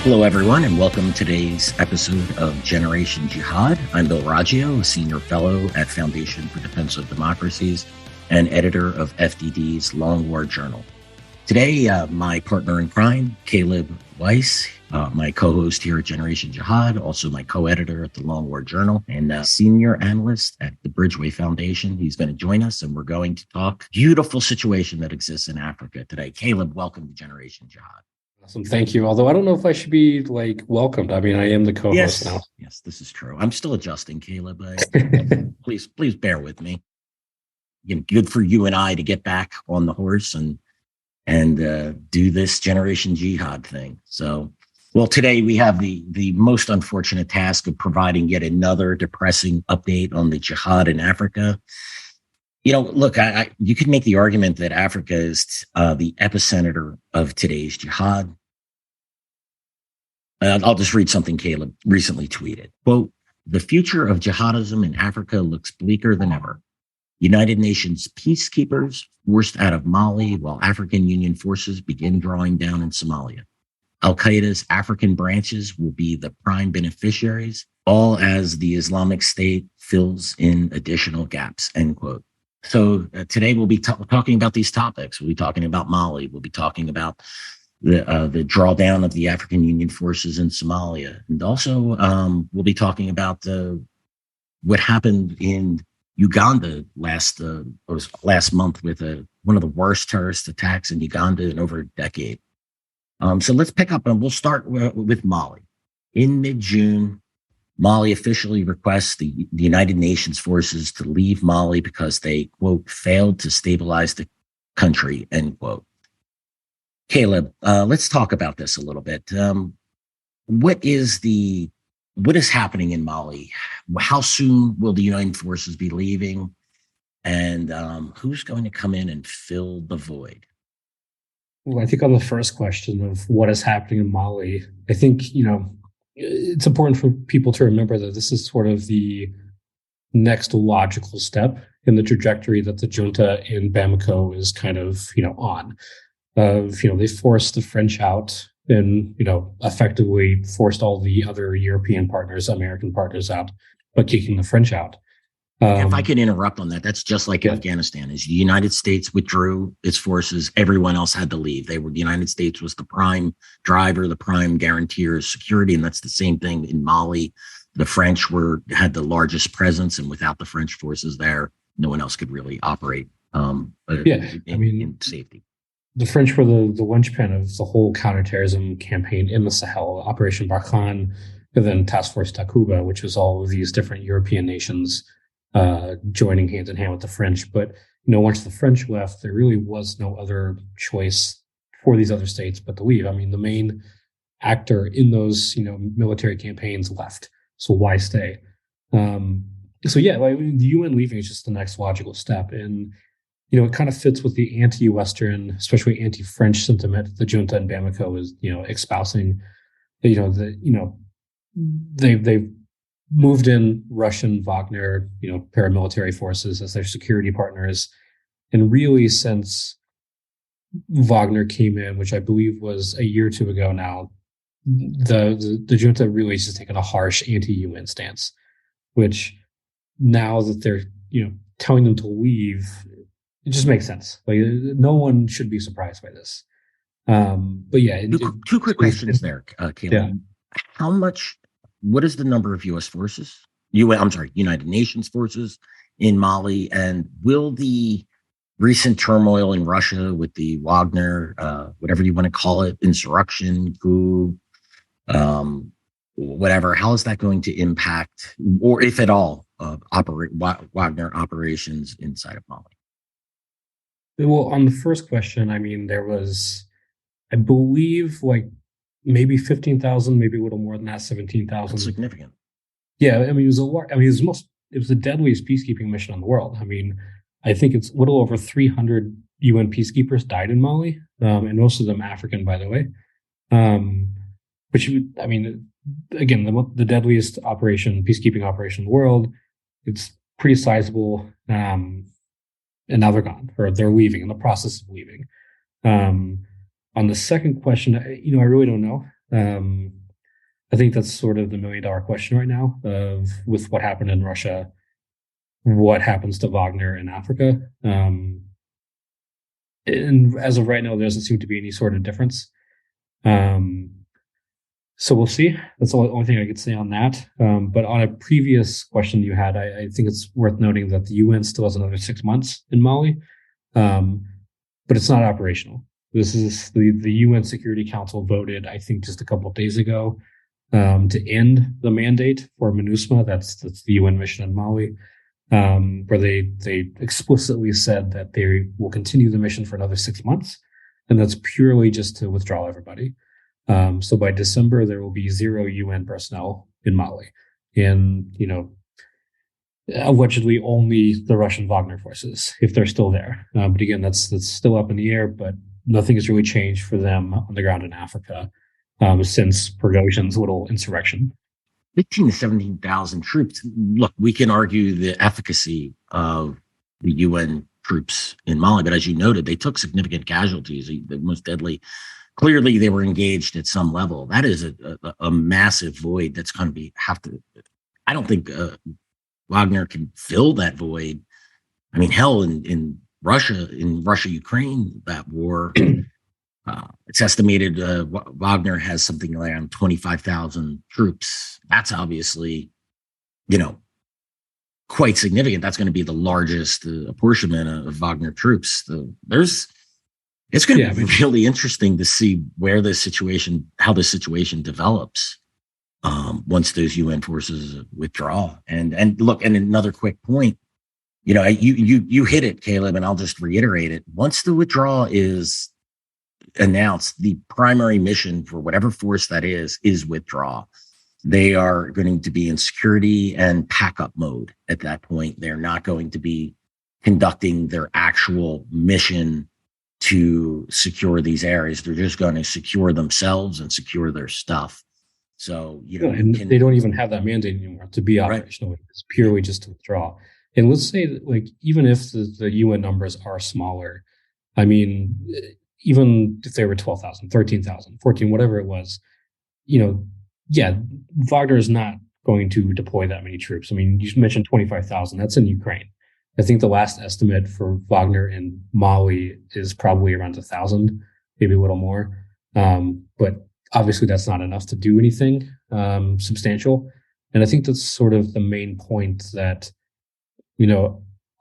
Hello, everyone, and welcome to today's episode of Generation Jihad. I'm Bill Raggio, a senior fellow at Foundation for Defense of Democracies and editor of FDD's Long War Journal. Today, my partner in crime, Caleb Weiss, my co-host here at Generation Jihad, also my co-editor at the Long War Journal, and a senior analyst at the Bridgeway Foundation. He's going to join us, and we're going to talk beautiful situation that exists in Africa today. Caleb, welcome to Generation Jihad. Awesome. Thank you. Although I don't know if I should be welcomed. I mean, I am the co-host now. Yes, this is true. I'm still adjusting, Caleb. Please bear with me. Good for you and I to get back on the horse and do this Generation Jihad thing. So, well, today we have the most unfortunate task of providing yet another depressing update on the jihad in Africa. Look, you could make the argument that Africa is the epicenter of today's jihad. I'll just read something Caleb recently tweeted. Quote, "The future of jihadism in Africa looks bleaker than ever. United Nations peacekeepers forced out of Mali while African Union forces begin drawing down in Somalia. Al-Qaeda's African branches will be the prime beneficiaries, all as the Islamic State fills in additional gaps," end quote. So today we'll be talking about these topics. We'll be talking about Mali. We'll be talking about the drawdown of the African Union forces in Somalia. And also we'll be talking about what happened in Uganda last month with one of the worst terrorist attacks in Uganda in over a decade. So let's pick up and we'll start with Mali. In mid-June, Mali officially requests the United Nations forces to leave Mali because they, quote, failed to stabilize the country, end quote. Caleb, let's talk about this a little bit. What is happening in Mali? How soon will the United forces be leaving? And who's going to come in and fill the void? Well, I think on the first question of what is happening in Mali, I think, it's important for people to remember that this is sort of the next logical step in the trajectory that the junta in Bamako is kind of, on. They forced the French out and, effectively forced all the other European partners, American partners out, but kicking the French out. If I could interrupt on that, that's just like Afghanistan. As the United States withdrew its forces, everyone else had to leave. The United States was the prime driver, the prime guarantor of security, and that's the same thing in Mali. The French had the largest presence, and without the French forces there, no one else could really operate in safety. The French were the linchpin of the whole counterterrorism campaign in the Sahel, Operation Barkhane, and then Task Force Takuba, which was all of these different European nations joining hand in hand with the French. But, once the French left, there really was no other choice for these other states but to leave. I mean, the main actor in those, military campaigns left. So why stay? The UN leaving is just the next logical step. And, it kind of fits with the anti-Western, especially anti-French sentiment the junta in Bamako is, espousing. They've moved in Russian Wagner, paramilitary forces as their security partners. And really since Wagner came in, which I believe was a year or two ago now, the junta really has just taken a harsh anti-UN stance, which now that they're, telling them to leave, it just makes sense. No one should be surprised by this. But yeah. Two quick questions there, Caleb. Yeah. What is the number of U.S. forces? United Nations forces in Mali, and will the recent turmoil in Russia with the Wagner, whatever you want to call it, insurrection, coup, whatever, how is that going to impact, or if at all, Wagner operations inside of Mali? Well, on the first question, I mean, there was, I believe, maybe 15,000, maybe a little more than that, 17,000. That's significant. Yeah, I mean, it was a lot. I mean, it was the deadliest peacekeeping mission in the world. I mean, I think it's a little over 300 UN peacekeepers died in Mali, and most of them African, by the way. Again, the deadliest peacekeeping operation in the world. It's pretty sizable. And now they're gone, or they're leaving, in the process of leaving. On the second question, I really don't know. I think that's sort of the $1 million question right now of with what happened in Russia, what happens to Wagner in Africa. And as of right now, there doesn't seem to be any sort of difference. So we'll see. That's the only thing I could say on that. But on a previous question you had, I think it's worth noting that the UN still has another 6 months in Mali, but it's not operational. This is the UN Security Council voted, I think, just a couple of days ago to end the mandate for MINUSMA. That's the UN mission in Mali, where they explicitly said that they will continue the mission for another 6 months, and that's purely just to withdraw everybody. So by December, there will be 0 UN personnel in Mali, and allegedly only the Russian Wagner forces, if they're still there. But again, that's still up in the air. But nothing has really changed for them on the ground in Africa since Prigozhin's little insurrection. 15 to 17,000 troops. Look, we can argue the efficacy of the UN troops in Mali, but as you noted, they took significant casualties, the most deadly. Clearly, they were engaged at some level. That is a massive void that's going to I don't think Wagner can fill that void. I mean, hell, in Russia, Ukraine, that war, it's estimated Wagner has something around 25,000 troops. That's obviously, quite significant. That's going to be the largest apportionment of Wagner troops. It's going to be really interesting to see how this situation develops once those UN forces withdraw. And look, and another quick point, you hit it, Caleb, and I'll just reiterate it. Once the withdrawal is announced, the primary mission for whatever force that is withdraw. They are going to be in security and pack-up mode at that point. They're not going to be conducting their actual mission to secure these areas. They're just going to secure themselves and secure their stuff. So, they don't even have that mandate anymore to be operational. Right. It's purely just to withdraw. And let's say that, even if the UN numbers are smaller, I mean, even if they were 12,000, 13,000, 14, whatever it was, Wagner is not going to deploy that many troops. I mean, you mentioned 25,000. That's in Ukraine. I think the last estimate for Wagner in Mali is probably around 1,000, maybe a little more. But obviously that's not enough to do anything substantial. And I think that's sort of the main point that,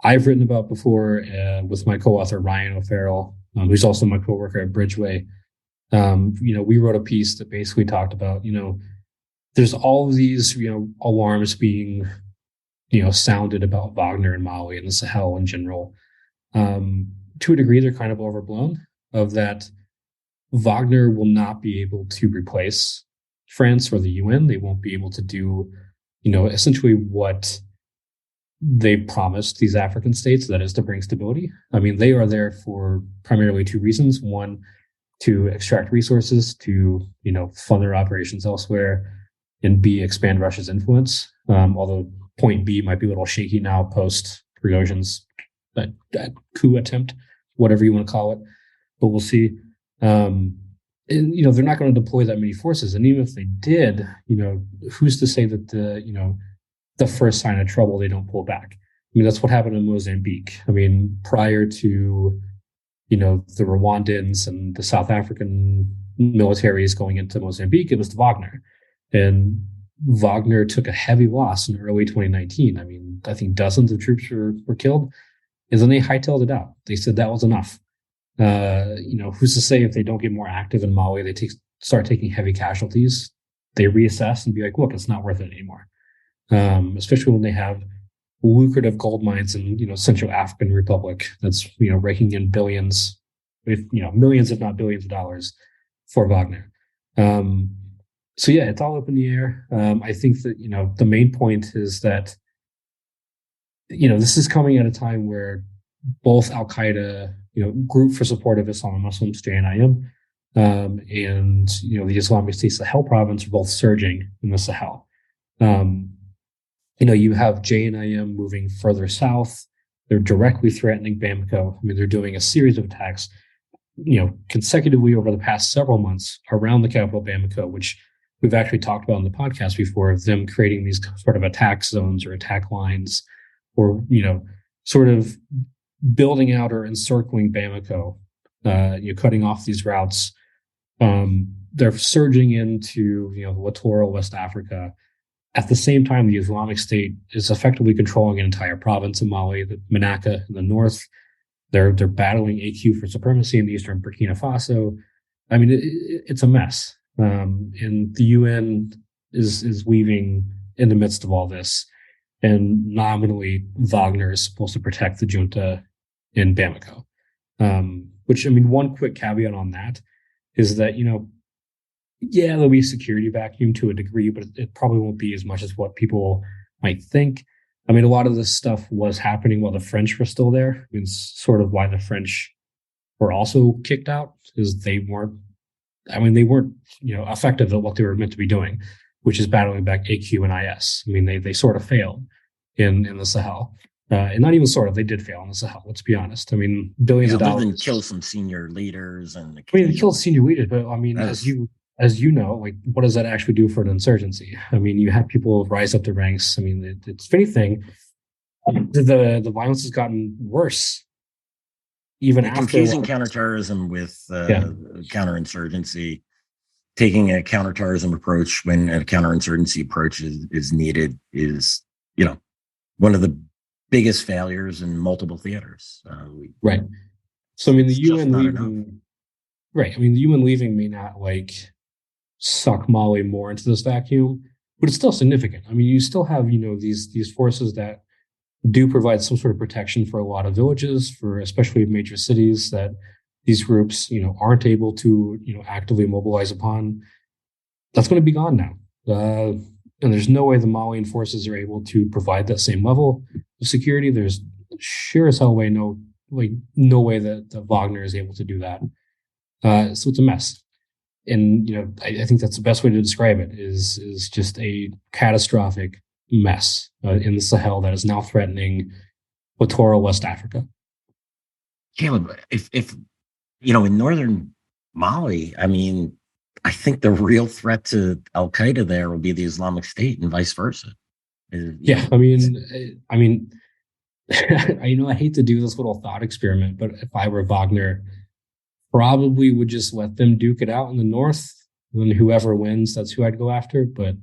I've written about before with my co-author, Ryan O'Farrell, who's also my coworker at Bridgeway. We wrote a piece that basically talked about, there's all of these, alarms being sounded about Wagner and Mali and the Sahel in general. To a degree, they're kind of overblown, of that Wagner will not be able to replace France or the UN. They won't be able to do, essentially what they promised these African states, that is to bring stability. I mean, they are there for primarily 2 reasons. One, to extract resources, to, fund their operations elsewhere, and B, expand Russia's influence. Although point B might be a little shaky now post Prigozhin's that coup attempt, whatever you want to call it. But we'll see. And they're not going to deploy that many forces. And even if they did, who's to say that the first sign of trouble they don't pull back? I mean, that's what happened in Mozambique. I mean, prior to the Rwandans and the South African militaries going into Mozambique, it was Wagner. And Wagner took a heavy loss in early 2019. I mean, I think dozens of troops were killed. And then they hightailed it out. They said that was enough. Who's to say if they don't get more active in Mali, they start taking heavy casualties, they reassess and be like, look, it's not worth it anymore. Especially when they have lucrative gold mines in, Central African Republic that's, raking in billions, millions, if not billions of dollars for Wagner. So yeah, it's all up in the air. I think that, the main point is that, this is coming at a time where both Al-Qaeda, Group for Support of Islam and Muslims, JNIM, and, the Islamic State Sahel province are both surging in the Sahel. You have JNIM moving further south. They're directly threatening Bamako. I mean, they're doing a series of attacks. consecutively over the past several months around the capital Bamako, which we've actually talked about in the podcast before, of them creating these sort of attack zones or attack lines, or, sort of building out or encircling Bamako, cutting off these routes. They're surging into, the littoral West Africa. At the same time, the Islamic State is effectively controlling an entire province of Mali, the Menaka in the north. They're battling AQ for supremacy in the eastern Burkina Faso. I mean, it's a mess. And the UN is weaving in the midst of all this. And nominally, Wagner is supposed to protect the junta in Bamako. Which, one quick caveat on that is that, there'll be a security vacuum to a degree, but it probably won't be as much as what people might think. A lot of this stuff was happening while the French were still there. It's sort of why the French were also kicked out, is they weren't effective at what they were meant to be doing, which is battling back AQ and IS. They sort of failed in the Sahel. And not even sort of, they did fail in the Sahel, let's be honest. Billions of dollars. Other than kill some senior leaders. They killed senior leaders, but as you know, what does that actually do for an insurgency? You have people rise up the ranks. It's, if anything, the violence has gotten worse. Even after confusing counterterrorism with counterinsurgency, taking a counterterrorism approach when a counterinsurgency approach is needed is, one of the biggest failures in multiple theaters. Right. So, the UN leaving, right. The UN leaving may not suck Mali more into this vacuum, but it's still significant. You still have, these forces that do provide some sort of protection for a lot of villages, for especially major cities that these groups, aren't able to, actively mobilize upon. That's going to be gone now. And there's no way the Malian forces are able to provide that same level of security. There's sure as hell no way that Wagner is able to do that. So it's a mess. And, I think that's the best way to describe it is just a catastrophic mess in the Sahel that is now threatening littoral West Africa. Caleb, if in northern Mali, I think the real threat to Al Qaeda there will be the Islamic State and vice versa. Yeah, I hate to do this little thought experiment, but if I were Wagner, probably would just let them duke it out in the north, and then whoever wins, that's who I'd go after. But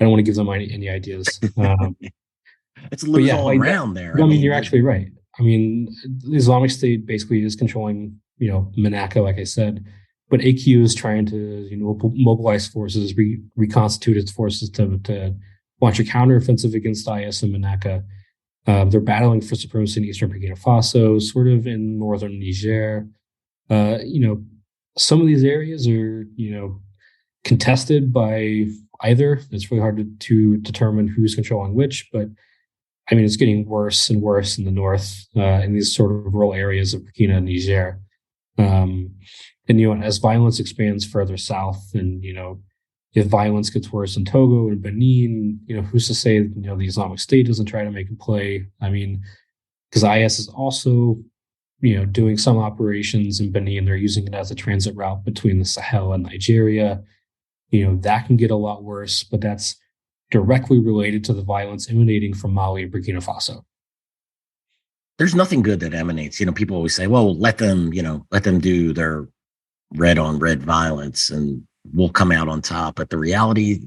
I don't want to give them any ideas. It's lose all around there. You're actually right. The Islamic State basically is controlling, Menaka, like I said, but AQ is trying to, mobilize forces, reconstitute its forces to launch a counteroffensive against IS and Menaka. They're battling for supremacy in eastern Burkina Faso, sort of in northern Niger. Some of these areas are, contested by either. It's really hard to determine who's controlling which, but it's getting worse and worse in the north, in these sort of rural areas of Burkina and Niger. And, as violence expands further south, and, if violence gets worse in Togo and Benin, who's to say, the Islamic State doesn't try to make a play? Because IS is also, doing some operations in Benin. They're using it as a transit route between the Sahel and Nigeria. That can get a lot worse, but that's directly related to the violence emanating from Mali and Burkina Faso. There's nothing good that emanates. People always say, well, let them do their red on red violence and we'll come out on top. But the reality,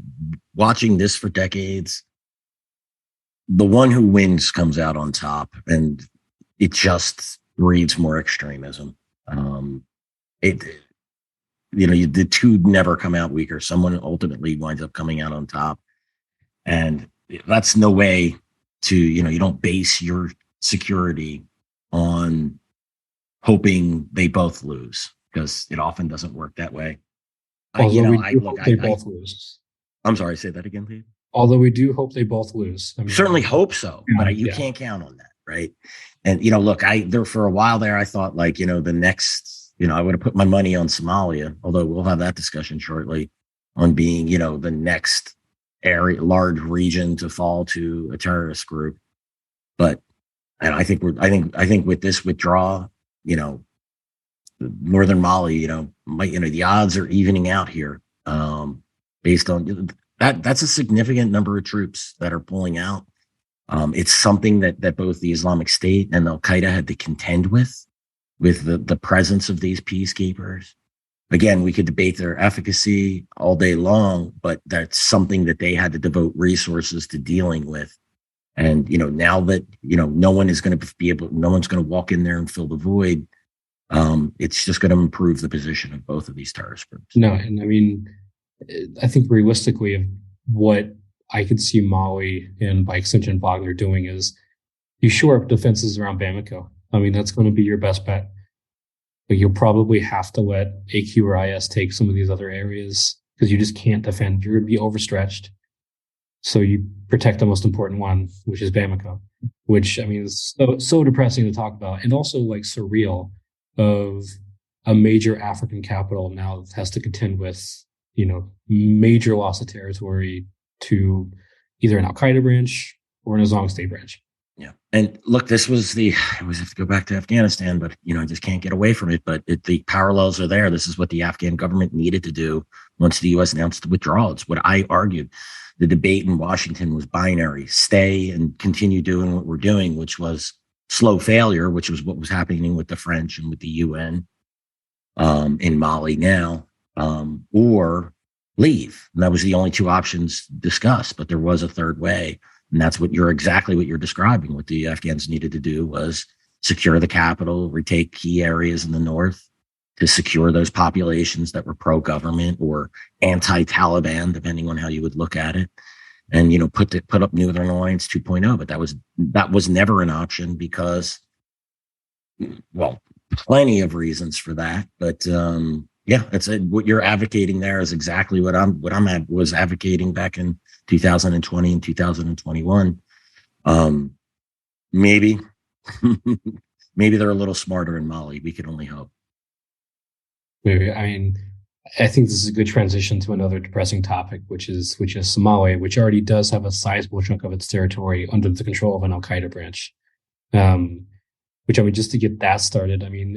watching this for decades, the one who wins comes out on top, and it just breeds more extremism. The two never come out weaker. Someone ultimately winds up coming out on top. And that's no way to, you don't base your security on hoping they both lose, because it often doesn't work that way. Both lose. I'm sorry, say that again, please. Although we do hope they both lose. Certainly hope so, but you can't count on that, right? And, there for a while there, I thought the next, I would have put my money on Somalia, although we'll have that discussion shortly, on being, the next large region to fall to a terrorist group. But, and I think with this withdrawal, northern Mali, the odds are evening out here, based on that. That's a significant number of troops that are pulling out. It's something that both the Islamic State and Al Qaeda had to contend with the presence of these peacekeepers. Again, we could debate their efficacy all day long, but that's something that they had to devote resources to dealing with. And, now that, no one's going to walk in there and fill the void. It's just going to improve the position of both of these terrorist groups. No, and I mean, I think realistically, of what I could see Mali and by extension Wagner doing is you shore up defenses around Bamako. I mean, that's going to be your best bet. But you'll probably have to let AQ or IS take some of these other areas because you just can't defend. You're going to be overstretched. So you protect the most important one, which is Bamako, which, I mean, is so depressing to talk about, and also like surreal of a major African capital now has to contend with, major loss of territory to either an Al Qaeda branch or an Islamic State branch. Yeah. And look, it was to go back to Afghanistan, but, I just can't get away from it. But the parallels are there. This is what the Afghan government needed to do once the U.S. announced the withdrawal. It's what I argued. The debate in Washington was binary: stay and continue doing what we're doing, which was slow failure, which was what was happening with the French and with the UN in Mali now, or leave. And that was the only two options discussed, but there was a third way. And that's exactly what you're describing. What the Afghans needed to do was secure the capital, retake key areas in the north to secure those populations that were pro-government or anti-Taliban, depending on how you would look at it. And, put up Northern Alliance 2.0. But that was never an option because, well, plenty of reasons for that. But what you're advocating there is exactly what was advocating back in 2020 and 2021. Maybe they're a little smarter in Mali. We can only hope. Maybe. I mean, I think this is a good transition to another depressing topic, which is Somalia, which already does have a sizable chunk of its territory under the control of an Al Qaeda branch. Which, I mean, just to get that started, I mean,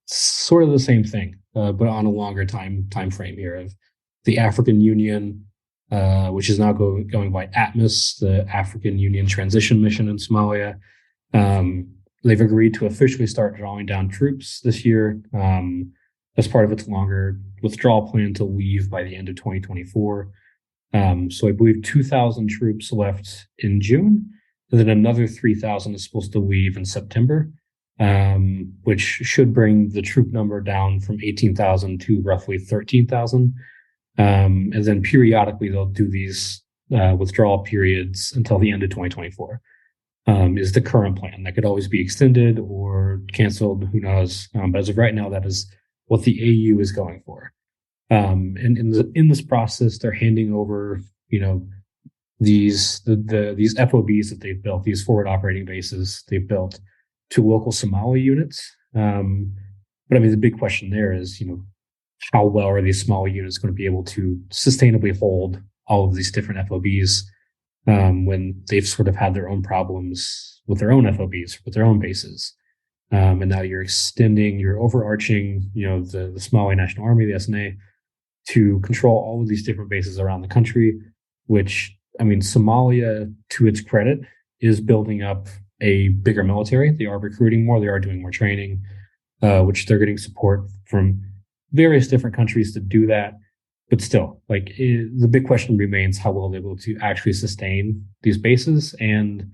it's sort of the same thing, but on a longer time frame here of the African Union, which is now going by ATMIS, the African Union Transition Mission in Somalia. They've agreed to officially start drawing down troops this year as part of its longer withdrawal plan to leave by the end of 2024. So I believe 2,000 troops left in June, and then another 3,000 is supposed to leave in September, which should bring the troop number down from 18,000 to roughly 13,000. And then periodically they'll do these withdrawal periods until the end of 2024 is the current plan. That could always be extended or canceled, who knows. But as of right now, that is what the AU is going for. And in this process, they're handing over, these FOBs that they've built, these forward operating bases they've built to local Somali units. But I mean, the big question there is, how well are these Somali units going to be able to sustainably hold all of these different FOBs when they've sort of had their own problems with their own FOBs, with their own bases? And now you're overarching, the Somali National Army, the SNA, to control all of these different bases around the country, which, I mean, Somalia, to its credit, is building up a bigger military. They are recruiting more. They are doing more training, which they're getting support from various different countries to do that. But still, the big question remains how well they're able to actually sustain these bases. And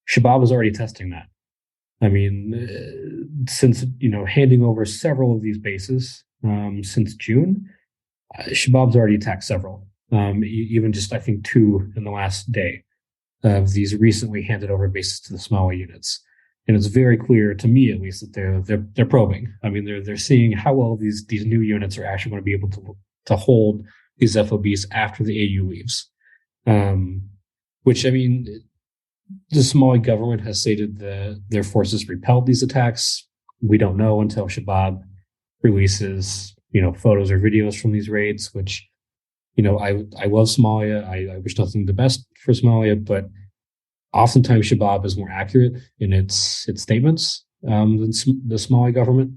Shabab is already testing that. I mean, since, handing over several of these bases since June, Shabab's already attacked several, even just, I think, 2 in the last day of these recently handed over bases to the Somali units. And it's very clear, to me at least, that they're probing. I mean, they're seeing how well these new units are actually going to be able to hold these FOBs after the AU leaves. Which, I mean, the Somali government has stated that their forces repelled these attacks. We don't know until Shabab releases, photos or videos from these raids, which, I love Somalia. I wish nothing the best for Somalia, but oftentimes Shabab is more accurate in its statements than the Somali government.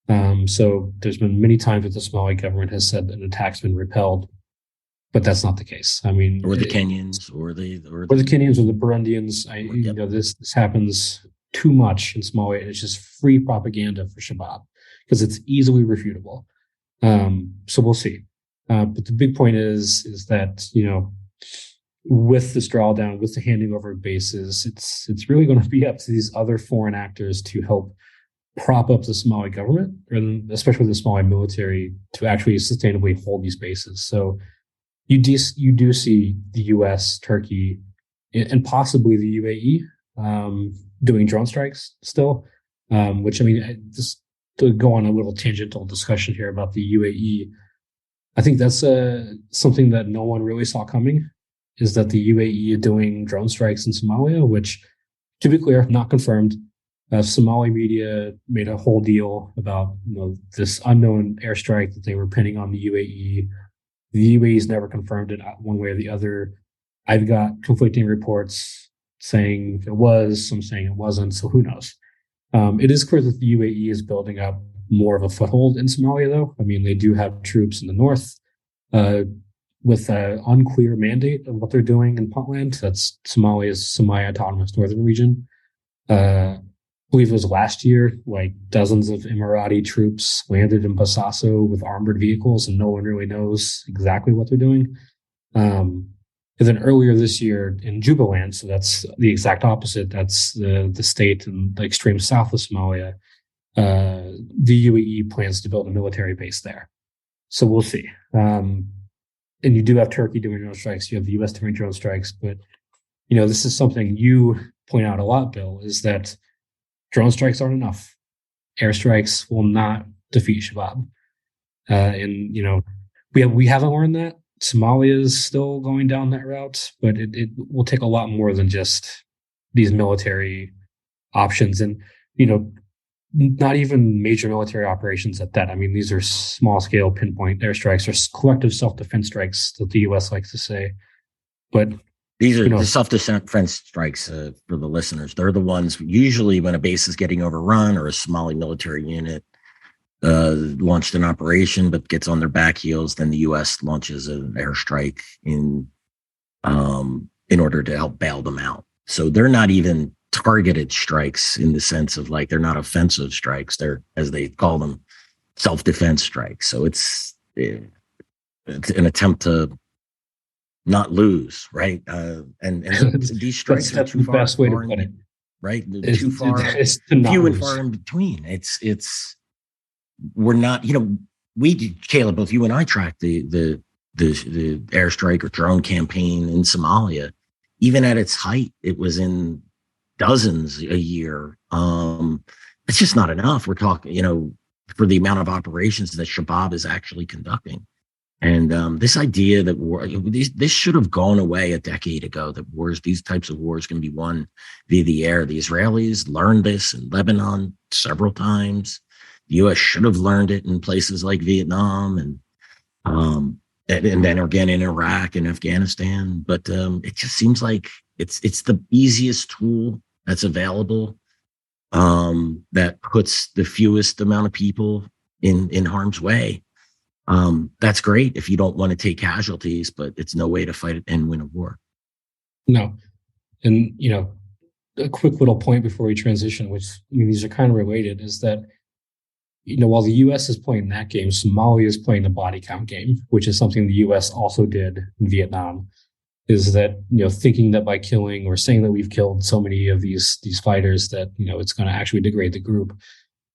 So there's been many times that the Somali government has said that an attack's been repelled, but that's not the case. I mean, or the Kenyans, or or the Kenyans or the Burundians. yep. This happens too much in Somalia, and it's just free propaganda for Shabab because it's easily refutable. So we'll see. But the big point is that with this drawdown, with the handing over of bases, it's really going to be up to these other foreign actors to help prop up the Somali government, and especially the Somali military, to actually sustainably hold these bases. So you do see the U.S., Turkey, and possibly the UAE doing drone strikes still. Which, I mean, just to go on a little tangential discussion here about the UAE, I think that's something that no one really saw coming. Is that the UAE doing drone strikes in Somalia, which, to be clear, not confirmed. Somali media made a whole deal about this unknown airstrike that they were pinning on the UAE. The UAE's never confirmed it one way or the other. I've got conflicting reports saying it was, some saying it wasn't, so who knows? It is clear that the UAE is building up more of a foothold in Somalia, though. I mean, they do have troops in the north with an unclear mandate of what they're doing in Puntland. That's Somalia's semi-autonomous northern region. I believe it was last year, like dozens of Emirati troops landed in Bosaso with armored vehicles, and no one really knows exactly what they're doing. And then earlier this year in Jubaland, so that's the exact opposite. That's the state in the extreme south of Somalia. The UAE plans to build a military base there. So we'll see. And you do have Turkey doing drone strikes. You have the U.S. doing drone strikes. But, this is something you point out a lot, Bill, is that drone strikes aren't enough. Airstrikes will not defeat Shabab. And we haven't learned that. Somalia is still going down that route, but it will take a lot more than just these military options. And, not even major military operations at that. I mean, these are small scale pinpoint airstrikes or collective self-defense strikes that the U.S. likes to say. But these are the self-defense strikes for the listeners. They're the ones usually when a base is getting overrun or a Somali military unit launched an operation but gets on their back heels. Then the U.S. launches an airstrike in order to help bail them out. So they're not even targeted strikes in the sense of like they're not offensive strikes. They're, as they call them, self-defense strikes. So it's an attempt to not lose, right? And these strikes that's the best way to put it, right? Too far, few and far in between. We're not, Caleb, both you and I tracked the airstrike or drone campaign in Somalia. Even at its height, it was in dozens a year. It's just not enough. We're talking, for the amount of operations that Shabab is actually conducting. And this idea that this should have gone away a decade ago, that these types of wars can be won via the air. The Israelis learned this in Lebanon several times. The U.S. should have learned it in places like Vietnam and then again in Iraq and Afghanistan. But it just seems like it's the easiest tool that's available, that puts the fewest amount of people in harm's way. That's great if you don't want to take casualties, but it's no way to fight it and win a war. No. And, a quick little point before we transition, which these are kind of related, is that, while the U.S. is playing that game, Somalia is playing the body count game, which is something the U.S. also did in Vietnam. Is that, thinking that by killing or saying that we've killed so many of these fighters that, it's going to actually degrade the group.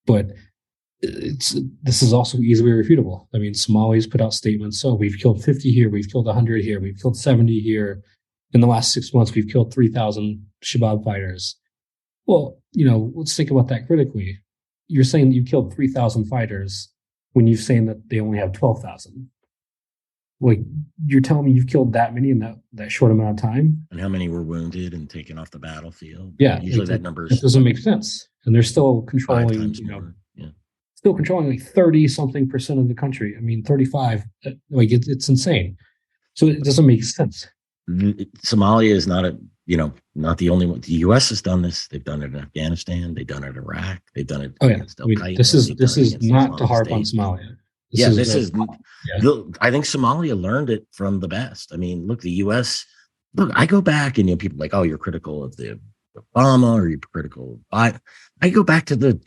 But this is also easily refutable. I mean, Somalis put out statements. So we've killed 50 here. We've killed 100 here. We've killed 70 here. In the last 6 months, we've killed 3,000 Shabab fighters. Well, let's think about that critically. You're saying that you killed 3,000 fighters when you're saying that they only have 12,000. Like, you're telling me you've killed that many in that short amount of time? And how many were wounded and taken off the battlefield? Yeah. Usually that number it doesn't make sense. And they're still controlling, still controlling like 30-something% of the country. I mean, 35, it's insane. So it doesn't make sense. Somalia is not the only one. The U.S. has done this. They've done it in Afghanistan. They've done it in Iraq. They've done it Oh yeah, against I Al mean this Qaeda. is They've done this it is against not to Islamic harp on State. Somalia. This Yeah, is this is. yeah. I think Somalia learned it from the best. I mean, look, the U.S. Look, I go back and people are like, oh, you're critical of the Obama or you're critical of Biden. I go back to the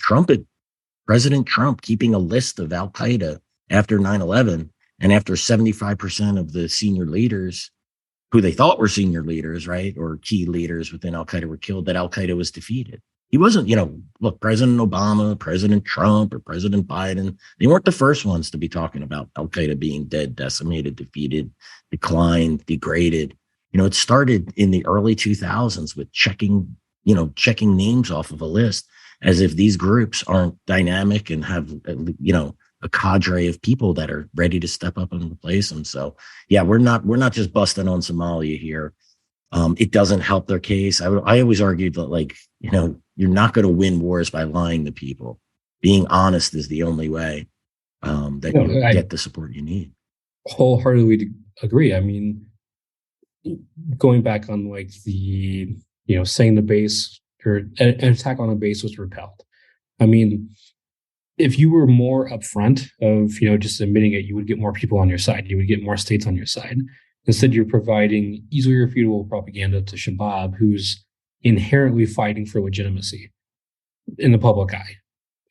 President Trump keeping a list of Al Qaeda after 9/11 and after 75% of the senior leaders who they thought were senior leaders, right, or key leaders within Al Qaeda were killed, that Al Qaeda was defeated. He wasn't, look, President Obama, President Trump, or President Biden, they weren't the first ones to be talking about Al Qaeda being dead, decimated, defeated, declined, degraded. It started in the early 2000s with checking names off of a list, as if these groups aren't dynamic and have, a cadre of people that are ready to step up and replace them. So yeah, we're not just busting on Somalia here. It doesn't help their case. I always argued that, like, you're not going to win wars by lying to people. Being honest is the only way that you'll get the support you need. Wholeheartedly agree. I mean, going back on like the saying the base or an attack on a base was repelled. I mean, if you were more upfront of just admitting it, you would get more people on your side. You would get more states on your side. Instead, you're providing easily refutable propaganda to Shabab, who's inherently fighting for legitimacy in the public eye,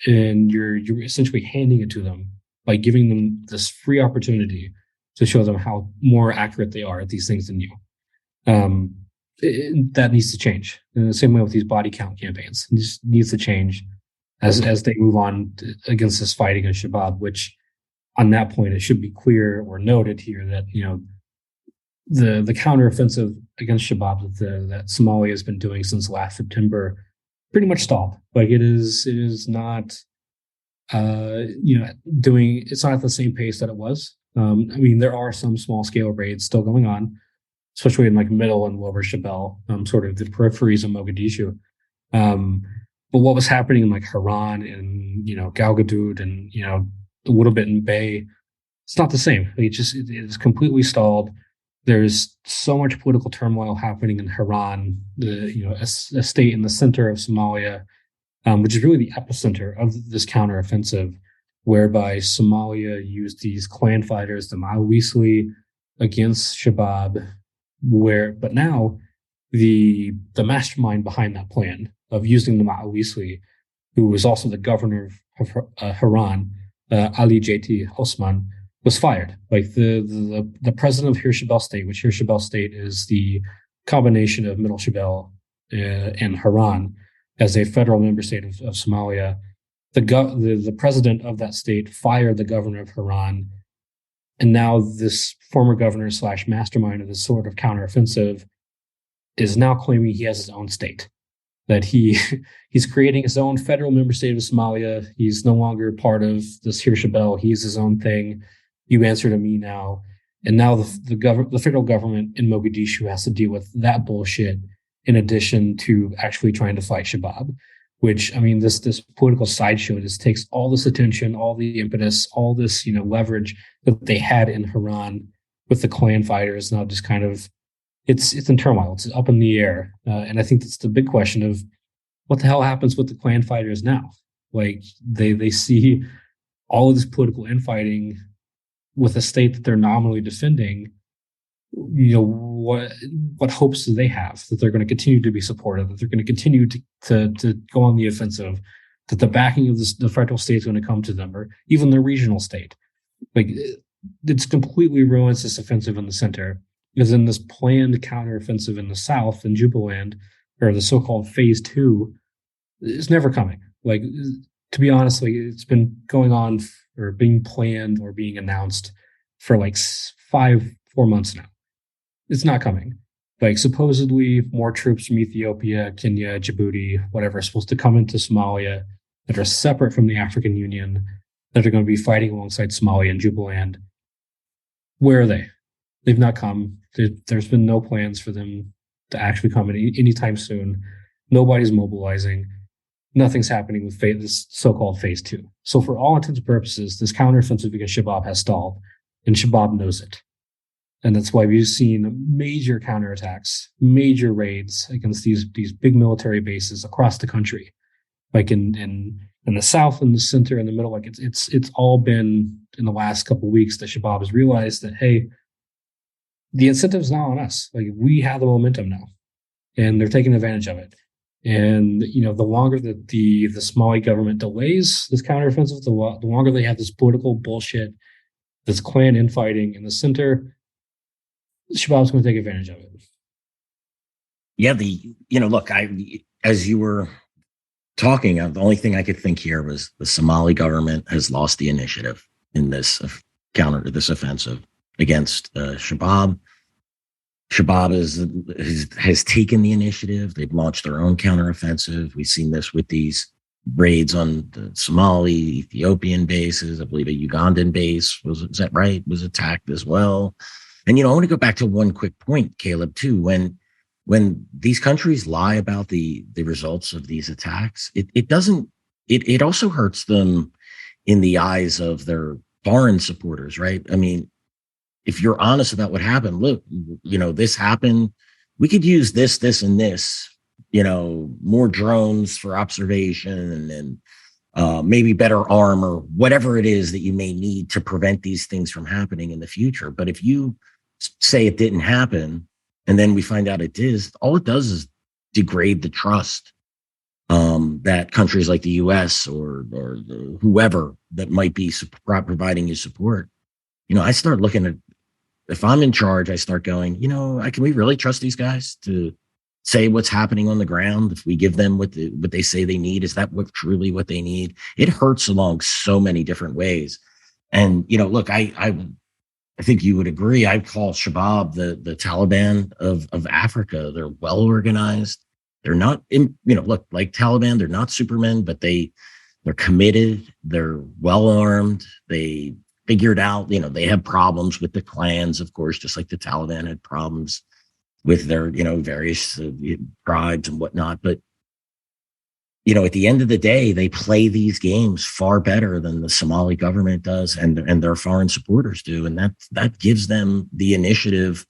and you're essentially handing it to them by giving them this free opportunity to show them how more accurate they are at these things than you. That needs to change. In the same way with these body count campaigns, it just needs to change as they move on against this fight against Shabab, which on that point, it should be clear or noted here that, the counteroffensive against Shabab that Somalia has been doing since last September pretty much stalled. Like it is not, it's not at the same pace that it was. I mean, there are some small scale raids still going on, especially in like middle and lower Shabelle, sort of the peripheries of Mogadishu. But what was happening in like Haran and Galgaduud and a little bit in Bay, it's not the same. It's completely stalled. There's so much political turmoil happening in Haran, a state in the center of Somalia, which is really the epicenter of this counteroffensive, whereby Somalia used these clan fighters, the Maowisli, against Shabab. But now the mastermind behind that plan of using the Maowisli, who was also the governor of Haran, Ali JT Osman, was fired. Like the president of Hirshabelle State, which Hirshabelle State is the combination of Middle Shabelle and Haran as a federal member state of Somalia. The president of that state fired the governor of Haran, and now this former governor / mastermind of this sort of counteroffensive is now claiming he has his own state, that he's creating his own federal member state of Somalia. He's no longer part of this Hirshabelle. He's his own thing. You answer to me now. And now the federal government in Mogadishu has to deal with that bullshit in addition to actually trying to fight Shabab, which, I mean, this political sideshow just takes all this attention, all the impetus, all this, leverage that they had in Haran with the clan fighters. Now just kind of, it's in turmoil. It's up in the air. And I think that's the big question of what the hell happens with the clan fighters now? Like they see all of this political infighting with a state that they're nominally defending. What hopes do they have that they're going to continue to be supportive, that they're going to continue to go on the offensive, that the backing of the federal state is going to come to them, or even the regional state? Like it's completely ruins this offensive in the center, because in this planned counteroffensive in the south in Jubaland, or the so-called phase 2, is never coming. Like, to be honest, like, it's been going on or being planned or being announced for like 4 months now. It's not coming. Like, supposedly more troops from Ethiopia, Kenya, Djibouti, whatever, are supposed to come into Somalia that are separate from the African Union, that are going to be fighting alongside Somalia and Jubaland. Where are they? They've not come. There's been no plans for them to actually come anytime soon. Nobody's mobilizing. Nothing's happening with this so-called phase 2. So for all intents and purposes, this counteroffensive against Shabab has stalled, and Shabab knows it. And that's why we've seen major counterattacks, major raids against these big military bases across the country, like in the south, in the center, in the middle. Like it's all been in the last couple of weeks that Shabab has realized that, hey, the incentive's now on us. Like, we have the momentum now, and they're taking advantage of it. And the longer that the Somali government delays this counteroffensive, the longer they have this political bullshit, this clan infighting in the center, Shabab's going to take advantage of it. Yeah, look, as you were talking, the only thing I could think here was the Somali government has lost the initiative in this offensive against Shabab. Shabab has taken the initiative. They've launched their own counteroffensive. We've seen this with these raids on the Somali, Ethiopian bases. I believe a Ugandan base is that right? Was attacked as well. And I want to go back to one quick point, Caleb, too. When these countries lie about the results of these attacks, it also hurts them in the eyes of their foreign supporters, right? I mean, if you're honest about what happened, look, this happened. We could use this, and this, more drones for observation and maybe better armor, whatever it is that you may need to prevent these things from happening in the future. But if you say it didn't happen and then we find out it is, all it does is degrade the trust that countries like the U.S. or whoever that might be providing you support. I start looking at, if I'm in charge, I start going, can we really trust these guys to say what's happening on the ground? If we give them what they say they need, is that truly what they need? It hurts along so many different ways. And, look, I think you would agree. I call Shabab the Taliban of Africa. They're well organized. They're not, look, like Taliban, they're not supermen, but they're committed. They're well armed. They figured out, they have problems with the clans, of course, just like the Taliban had problems with their, various tribes and whatnot. But, at the end of the day, they play these games far better than the Somali government does and their foreign supporters do. And that gives them the initiative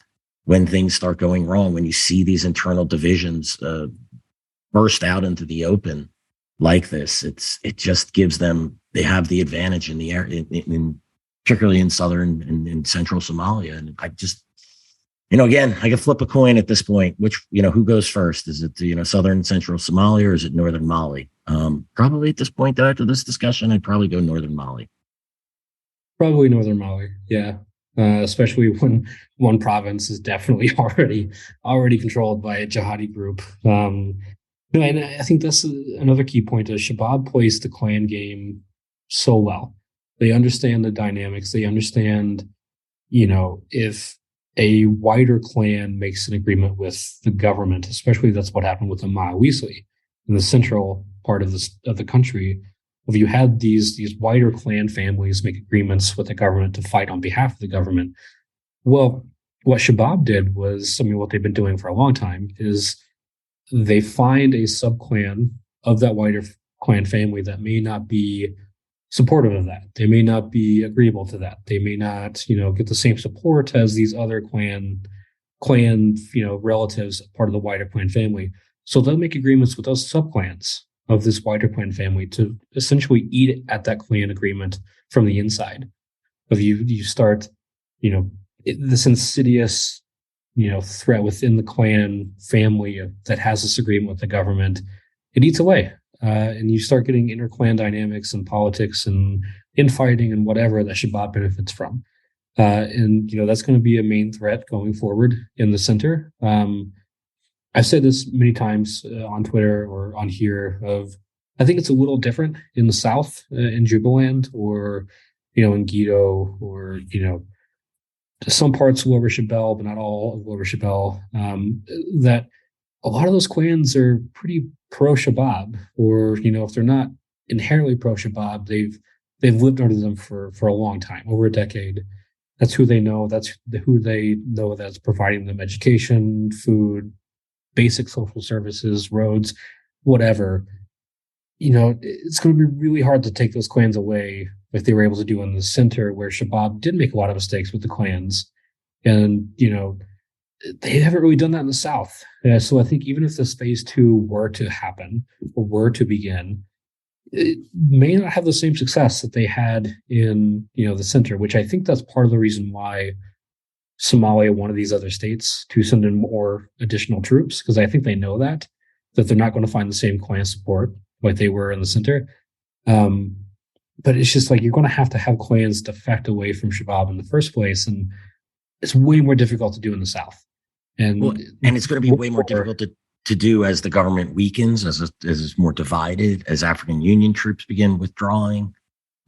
when things start going wrong, when you see these internal divisions burst out into the open like this. It just gives them, they have the advantage in the air, particularly in southern and in central Somalia. And I just, again, I could flip a coin at this point, which, who goes first? Is it, southern central Somalia or is it northern Mali? Probably at this point, after this discussion, I'd probably go northern Mali. Probably northern Mali. Yeah. Especially when one province is definitely already controlled by a jihadi group. And I think that's another key point is Shabab plays the clan game so well. They understand the dynamics. They understand, if a wider clan makes an agreement with the government, especially that's what happened with the Mawisli in the central part of the country. If you had these wider clan families make agreements with the government to fight on behalf of the government, well, what Shabab did was, what they've been doing for a long time is they find a sub-clan of that wider clan family that may not be supportive of that. They may not be agreeable to that. They may not, get the same support as these other clan, relatives, part of the wider clan family. So they'll make agreements with those sub-clans of this wider clan family to essentially eat at that clan agreement from the inside. If you start, this insidious, threat within the clan family that has this agreement with the government, it eats away. And you start getting inter-clan dynamics and politics and infighting and whatever that Shabab benefits from. And that's going to be a main threat going forward in the center. I've said this many times on Twitter or on here I think it's a little different in the South, in Jubaland or, in Gedo or, some parts of Lower Shabelle, but not all of Lower Shabelle, that a lot of those clans are pretty pro-Shabab, or, if they're not inherently pro-Shabab, they've lived under them for a long time, over a decade. That's who they know. That's who they know that's providing them education, food, basic social services, roads, whatever. It's going to be really hard to take those clans away if they were able to do in the center, where Shabab did make a lot of mistakes with the clans. And, they haven't really done that in the South. So I think even if this phase two were to happen or were to begin, it may not have the same success that they had in, the center, which I think that's part of the reason why Somalia wanted these other states to send in more additional troops, because I think they know that they're not going to find the same clan support like they were in the center. But it's just like you're going to have clans defect away from Shabab in the first place, and it's way more difficult to do in the South. And it's going to be way more difficult to do as the government weakens, as it's more divided, as African Union troops begin withdrawing.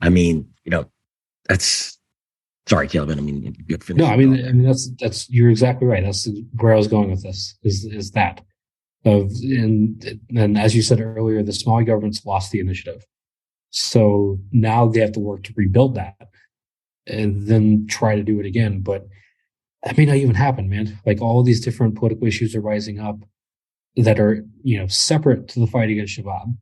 I mean, that's sorry, Caleb. I mean, you finish. No, I mean that's you're exactly right. That's where I was going with this. Is that and as you said earlier, the Somali government's lost the initiative, so now they have to work to rebuild that, and then try to do it again. But that may not even happen, man. Like all these different political issues are rising up that are, separate to the fight against Shabab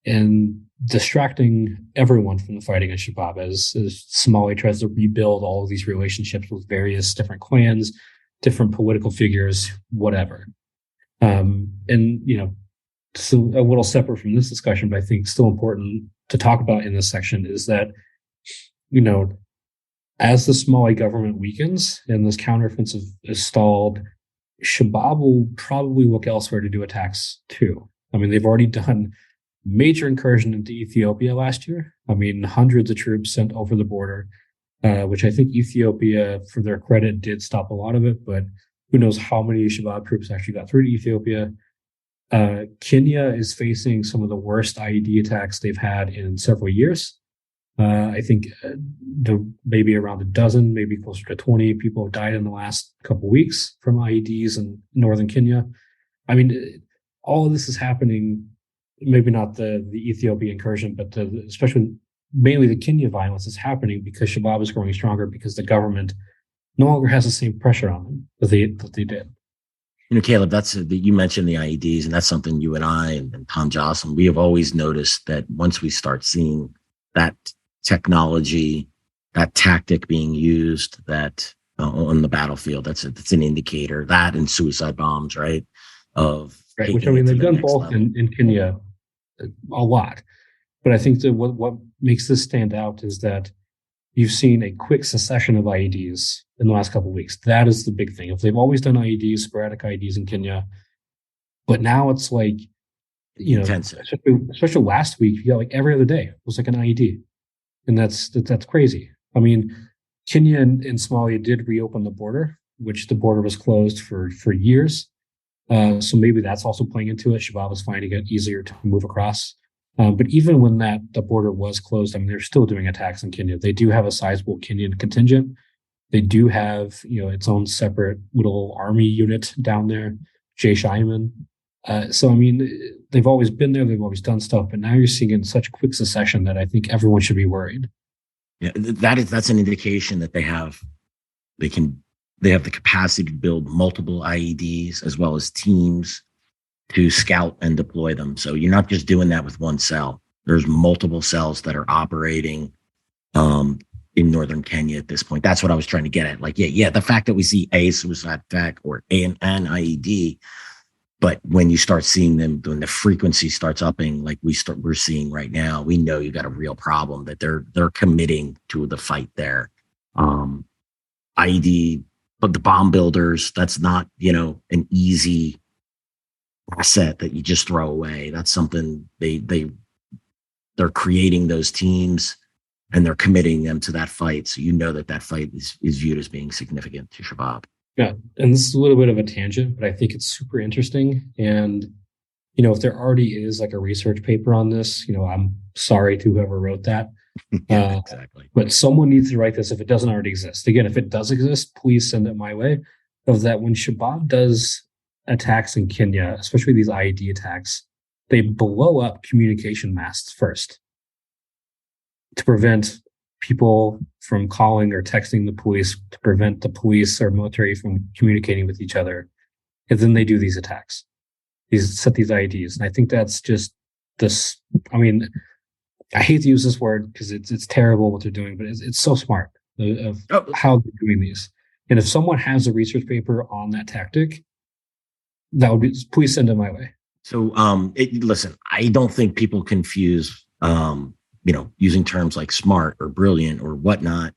and distracting everyone from the fight against Shabab as Somalia tries to rebuild all of these relationships with various different clans, different political figures, whatever. So a little separate from this discussion, but I think still important to talk about in this section is that, as the Somali government weakens and this counteroffensive is stalled, Shabab will probably look elsewhere to do attacks too. I mean, they've already done major incursion into Ethiopia last year. I mean, hundreds of troops sent over the border, which I think Ethiopia, for their credit, did stop a lot of it, but who knows how many Shabab troops actually got through to Ethiopia. Kenya is facing some of the worst IED attacks they've had in several years. I think maybe around a dozen, maybe closer to 20 people have died in the last couple of weeks from IEDs in northern Kenya. I mean, all of this is happening, maybe not the Ethiopia incursion, but especially mainly the Kenya violence is happening because Shabab is growing stronger because the government no longer has the same pressure on them that they did. Caleb, you mentioned the IEDs, and that's something you and I and Tom Jocelyn, we have always noticed that once we start seeing that technology, that tactic being used, that on the battlefield, that's an indicator. That and suicide bombs, right? Right, which I mean they've done both in Kenya a lot, but I think that what makes this stand out is that you've seen a quick succession of IEDs in the last couple of weeks. That is the big thing. If they've always done IEDs, sporadic IEDs in Kenya, but now it's like intensive. Especially last week, you got like every other day it was like an IED. And that's crazy. I mean, Kenya and Somalia did reopen the border, which the border was closed for years. So maybe that's also playing into it. Shabab is finding it easier to move across. But even when the border was closed, I mean, they're still doing attacks in Kenya. They do have a sizable Kenyan contingent. They do have, its own separate little army unit down there, Jaish Ayman. So, I mean, they've always been there. They've always done stuff. But now you're seeing it in such quick succession that I think everyone should be worried. Yeah, that's an indication that they have the capacity to build multiple IEDs as well as teams to scout and deploy them. So you're not just doing that with one cell. There's multiple cells that are operating in northern Kenya at this point. That's what I was trying to get at. Like, the fact that we see a suicide attack or an IED, but when you start seeing them, when the frequency starts upping, like we're seeing right now, we know you got a real problem that they're committing to the fight there. IED, but the bomb builders, that's not, an easy asset that you just throw away. That's something they're creating those teams and they're committing them to that fight. So that fight is viewed as being significant to Shabab. Yeah, and this is a little bit of a tangent, but I think it's super interesting. And, if there already is like a research paper on this, I'm sorry to whoever wrote that. Yeah, exactly. But someone needs to write this if it doesn't already exist. Again, if it does exist, please send it my way. Of that, when Shabab does attacks in Kenya, especially these IED attacks, they blow up communication masts first to prevent people from calling or texting the police, to prevent the police or military from communicating with each other. And then they do these attacks, set these IEDs. And I think that's just this. I mean, I hate to use this word because it's terrible what they're doing, but it's so smart of how they're doing these. And if someone has a research paper on that tactic, that would be, please send it my way. So, listen, I don't think people confuse, using terms like smart or brilliant or whatnot,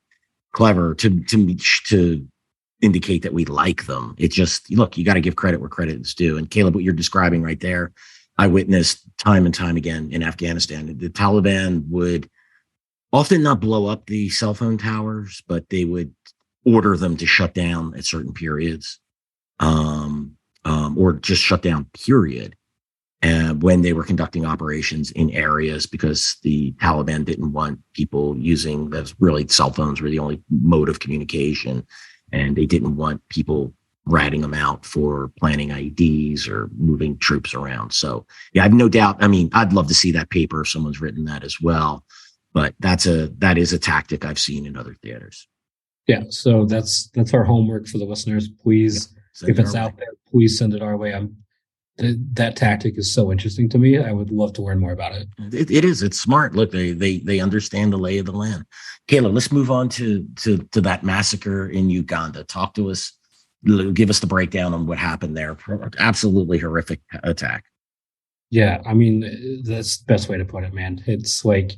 clever to indicate that we like them. It's just, look, you got to give credit where credit is due. And Caleb, what you're describing right there, I witnessed time and time again in Afghanistan. The Taliban would often not blow up the cell phone towers, but they would order them to shut down at certain periods, or just shut down, period. And when they were conducting operations in areas, because the Taliban didn't want people using those, really cell phones were the only mode of communication. And they didn't want people ratting them out for planting IEDs or moving troops around. So yeah, I have no doubt. I mean, I'd love to see that paper if someone's written that as well. But that is a tactic I've seen in other theaters. Yeah, so that's our homework for the listeners. Please, if it's out there, please send it our way. That tactic is so interesting to me. I would love to learn more about it. It is. It's smart. Look, they understand the lay of the land. Caleb, let's move on to that massacre in Uganda. Talk to us. Give us the breakdown on what happened there. Absolutely horrific attack. Yeah, I mean, that's the best way to put it, man. It's like,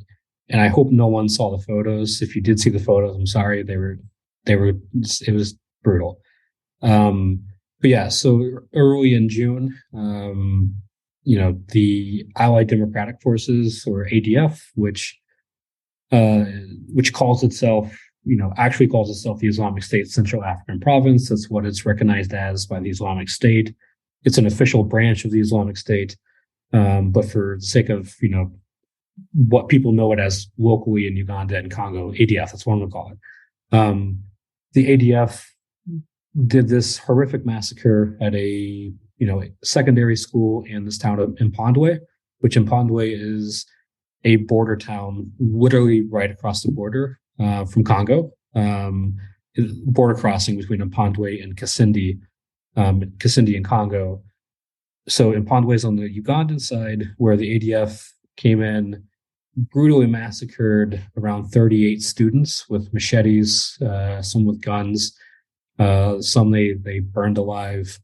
and I hope no one saw the photos. If you did see the photos, I'm sorry. It was brutal. But yeah, so early in June, the Allied Democratic Forces, or ADF, which calls itself, actually calls itself the Islamic State Central African Province. That's what it's recognized as by the Islamic State. It's an official branch of the Islamic State. But for the sake of, what people know it as locally in Uganda and Congo, ADF, that's what I'm going to call it. The ADF did this horrific massacre at a secondary school in this town of Mpondwe, which Mpondwe is a border town, literally right across the border from Congo. Border crossing between Mpondwe and Kasindi in Congo. So Mpondwe is on the Ugandan side, where the ADF came in, brutally massacred around 38 students with machetes, some with guns. Some they burned alive.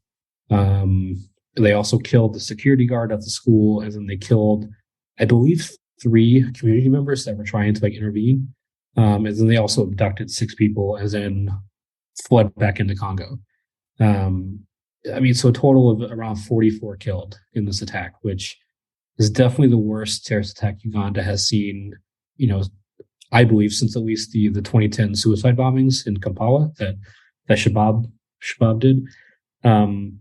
They also killed the security guard at the school, and then they killed, I believe, 3 community members that were trying to intervene. And then they also abducted 6 people, and then fled back into Congo. So a total of around 44 killed in this attack, which is definitely the worst terrorist attack Uganda has seen, I believe, since at least the 2010 suicide bombings in Kampala that Shabab did. And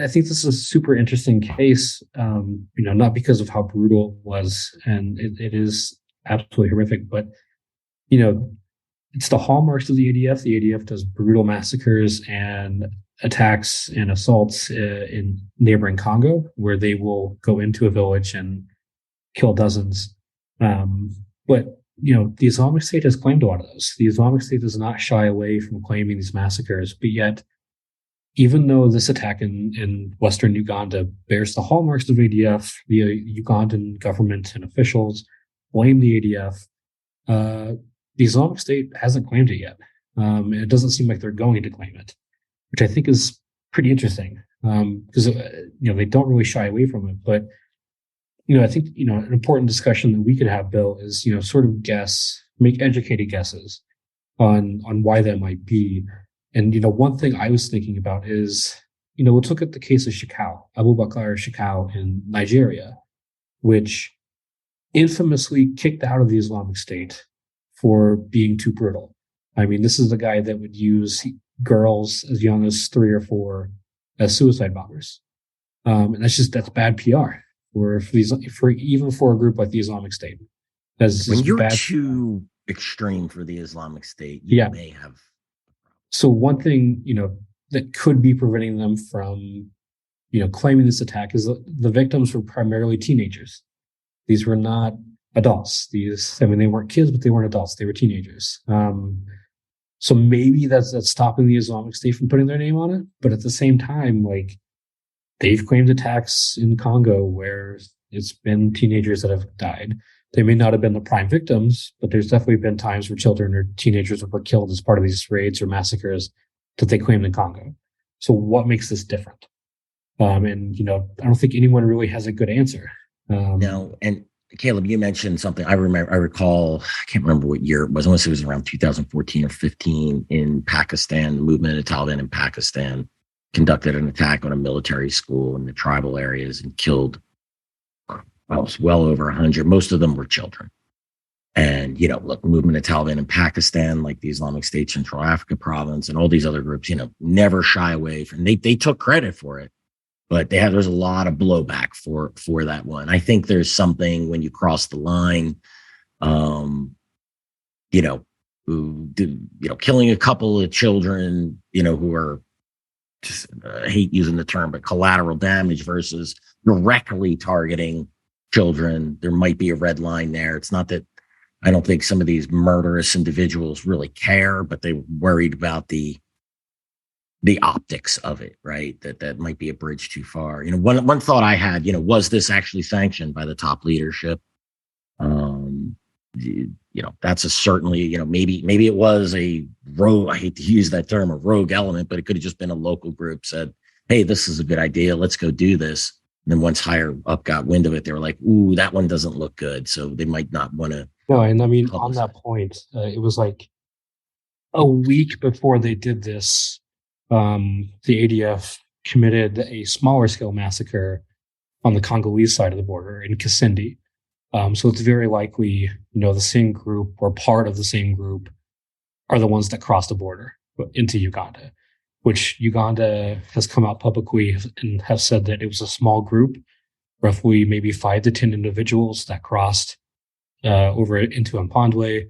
I think this is a super interesting case, not because of how brutal it was, and it is absolutely horrific, but, it's the hallmarks of the ADF. The ADF does brutal massacres and attacks and assaults in neighboring Congo, where they will go into a village and kill dozens. But the Islamic State has claimed a lot of those. The Islamic State does not shy away from claiming these massacres, but yet, even though this attack in Western Uganda bears the hallmarks of ADF, the Ugandan government and officials blame the ADF. The Islamic State hasn't claimed it yet. It doesn't seem like they're going to claim it, which I think is pretty interesting, because they don't really shy away from it. But I think an important discussion that we could have, Bill, is sort of make educated guesses on why that might be. And one thing I was thinking about is let's look at the case of Shekau, Abu Bakr Shekau in Nigeria, which infamously kicked out of the Islamic State for being too brutal. I mean, this is the guy that would use girls as young as 3 or 4 as suicide bombers, and that's bad PR for even for a group like the Islamic State. When you're too extreme for the Islamic State, you may have. So one thing that could be preventing them from claiming this attack is the victims were primarily teenagers. These were not adults. They weren't kids, but they weren't adults. They were teenagers. So maybe that's stopping the Islamic State from putting their name on it. But at the same time, they've claimed attacks in Congo where it's been teenagers that have died. They may not have been the prime victims, but there's definitely been times where children or teenagers were killed as part of these raids or massacres. that they claimed in Congo. So what makes this different? And I don't think anyone really has a good answer. No, and Caleb, you mentioned something. I recall. I can't remember what year it was. Unless it was around 2014 or 15 in Pakistan. The movement of the Taliban in Pakistan conducted an attack on a military school in the tribal areas and killed well over 100. Most of them were children. And, look, the movement of Taliban in Pakistan, like the Islamic State Central Africa province and all these other groups, never shy away from, they took credit for it, but there's a lot of blowback for that one. I think there's something when you cross the line, killing a couple of children, who are just, I hate using the term, but collateral damage versus directly targeting children. There might be a red line there. It's not that I don't think some of these murderous individuals really care, but they're worried about the optics of it, right? That might be a bridge too far. One thought I had, was this actually sanctioned by the top leadership? That's certainly, maybe it was a rogue, I hate to use that term, a rogue element, but it could have just been a local group said, hey, this is a good idea. Let's go do this. And then once higher up got wind of it, they were like, ooh, that one doesn't look good. So they might not want to. No, and I mean, on that point, it was like a week before they did this, the ADF committed a smaller scale massacre on the Congolese side of the border in Kasindi. So it's very likely, the same group or part of the same group are the ones that crossed the border into Uganda, which Uganda has come out publicly and have said that it was a small group, roughly maybe 5 to 10 individuals that crossed over into Mpondwe,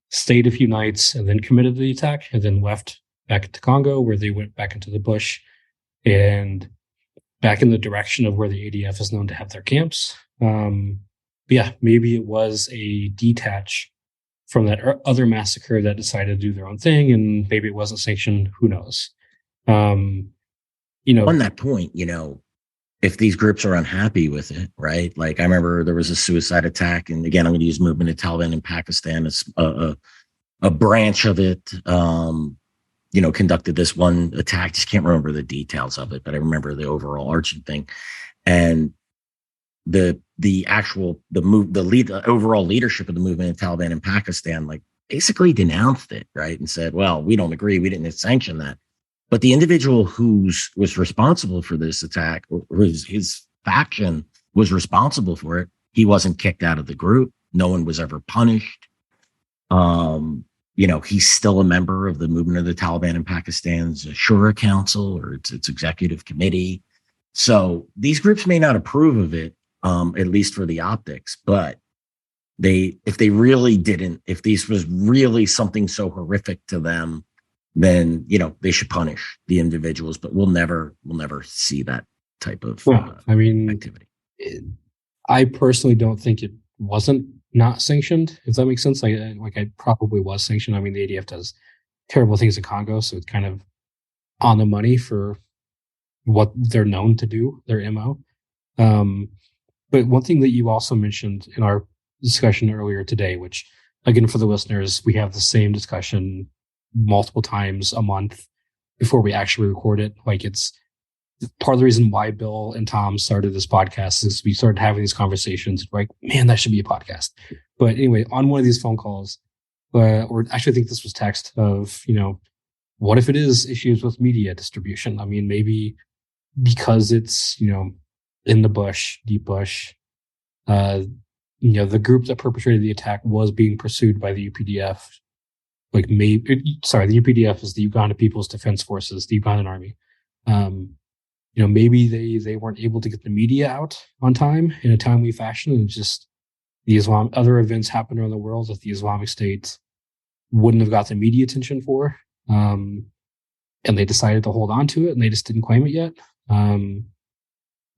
stayed a few nights, and then committed the attack, and then left back to Congo, where they went back into the bush and back in the direction of where the ADF is known to have their camps. Yeah, maybe it was a detach from that other massacre that decided to do their own thing, and maybe it wasn't sanctioned. Who knows? On that point, if these groups are unhappy with it, right? Like I remember there was a suicide attack, and again, I'm going to use movement of Taliban in Pakistan as a branch of it. Conducted this one attack. Just can't remember the details of it, but I remember the overall arching thing, and the overall leadership of the movement of Taliban in Pakistan, like basically denounced it, right, and said, "Well, we don't agree. We didn't sanction that." But the individual who was responsible for this attack, or his faction was responsible for it, he wasn't kicked out of the group. No one was ever punished. He's still a member of the movement of the Taliban in Pakistan's Shura Council or its executive committee. So these groups may not approve of it, at least for the optics, but if this was really something so horrific to them, then they should punish the individuals. But we'll never see that type of activity. I personally don't think it wasn't not sanctioned, if that makes sense. I probably was sanctioned. I mean, the ADF does terrible things in Congo, so it's kind of on the money for what they're known to do, their MO. But one thing that you also mentioned in our discussion earlier today, which again, for the listeners, we have the same discussion multiple times a month before we actually record it. Like, it's part of the reason why Bill and Tom started this podcast is we started having these conversations like, man, that should be a podcast. But anyway, on one of these phone calls, or actually I think this was text of, what if it is issues with media distribution? I mean, maybe because it's, in the bush, deep bush, the group that perpetrated the attack was being pursued by the UPDF. The UPDF is the Uganda People's Defense Forces, the Ugandan army. Maybe they weren't able to get the media out on time in a timely fashion, and just other events happened around the world that the Islamic State wouldn't have got the media attention for, and they decided to hold on to it, and they just didn't claim it yet.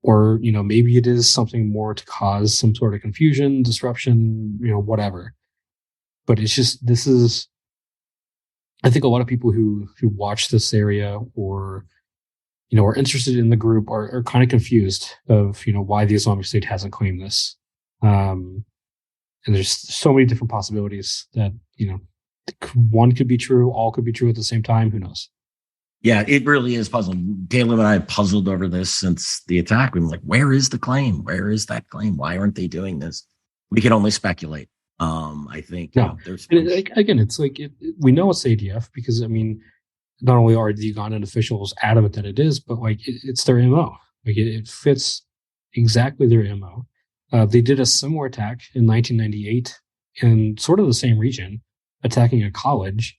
Or maybe it is something more to cause some sort of confusion, disruption, whatever. But it's just, this is, I think a lot of people who watch this area or are interested in the group are kind of confused of why the Islamic State hasn't claimed this. And there's so many different possibilities that one could be true, all could be true at the same time. Who knows? Yeah, it really is puzzling. Caleb and I have puzzled over this since the attack. We're like, where is the claim? Where is that claim? Why aren't they doing this? We can only speculate. I think, No, there's and again, it's like we know it's ADF because I mean, not only are the Ugandan officials adamant that it is, but like it's their MO. Like it fits exactly their MO. They did a similar attack in 1998 in sort of the same region, attacking a college.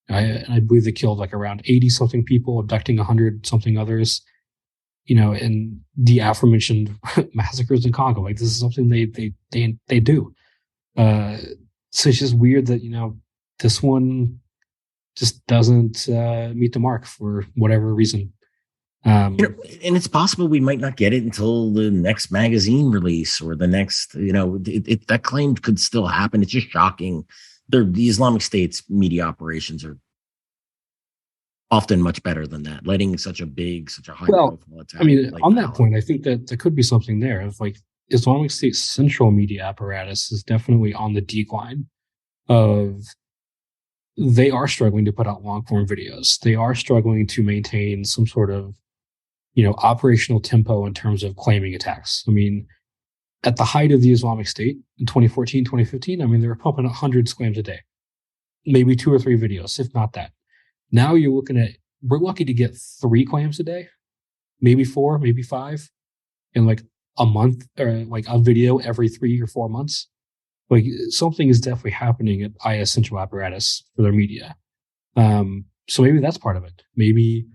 I believe they killed like around 80 something people, abducting 100 something others. And the aforementioned massacres in Congo. Like this is something they do. So it's just weird that this one just doesn't meet the mark for whatever reason. And it's possible we might not get it until the next magazine release or the next, that claim could still happen. It's just shocking. The Islamic State's media operations are often much better than that, letting such a high profile attack. I mean, on that point, I think that there could be something there of like Islamic State's central media apparatus is definitely on the decline of they are struggling to put out long form videos. They are struggling to maintain some sort of, operational tempo in terms of claiming attacks. I mean, at the height of the Islamic State in 2014, 2015, I mean, they were pumping out hundreds of claims a day, maybe 2 or 3 videos, if not that. Now you're looking at, we're lucky to get 3 claims a day, maybe 4, maybe 5, in like a month, or like a video every 3 or 4 months. Like something is definitely happening at IS central apparatus for their media. So maybe that's part of it. Maybe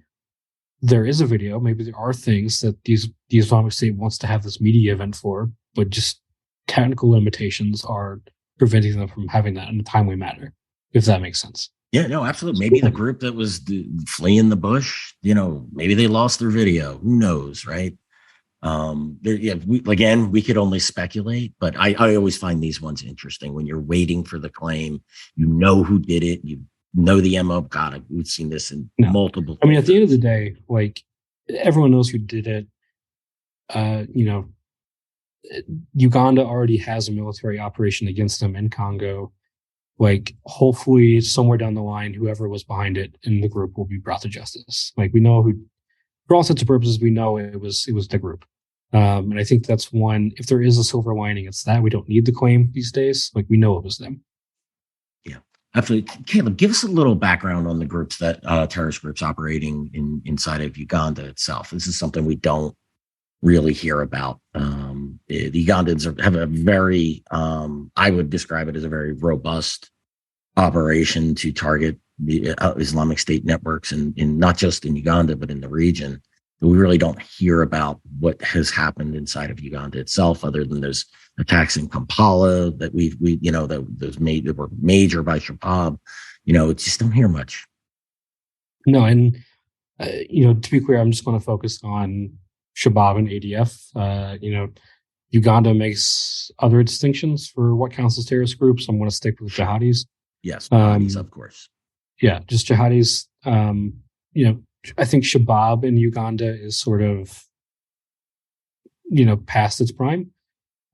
there is a video. Maybe there are things that the Islamic State wants to have this media event for, but just technical limitations are preventing them from having that in a timely manner, if that makes sense. Yeah, no, absolutely. Maybe the group that was fleeing the bush, maybe they lost their video. Who knows, right? We could only speculate, but I always find these ones interesting when you're waiting for the claim. You know who did it. You know the MO. God, we've seen this in multiple. I mean, at the end of the day, like everyone knows who did it. Uganda already has a military operation against them in Congo. Like, hopefully, somewhere down the line, whoever was behind it in the group will be brought to justice. Like, we know who, for all intents and purposes, we know it was the group. And I think that's one. If there is a silver lining, it's that we don't need the claim these days. Like, we know it was them. Yeah, absolutely. Caleb, give us a little background on the groups that terrorist groups operating inside of Uganda itself. This is something we don't really hear about. The Ugandans have a very, I would describe it as a very robust operation to target the Islamic State networks, in not just in Uganda, but in the region. We really don't hear about what has happened inside of Uganda itself, other than those attacks in Kampala that that were major by Shabab. Just don't hear much. No, and to be clear, I'm just going to focus on Shabab and ADF. Uganda makes other distinctions for what counts as terrorist groups. I'm going to stick with jihadis. Yes, jihadis, of course. Yeah, just jihadis. I think Shabab in Uganda is sort of, past its prime.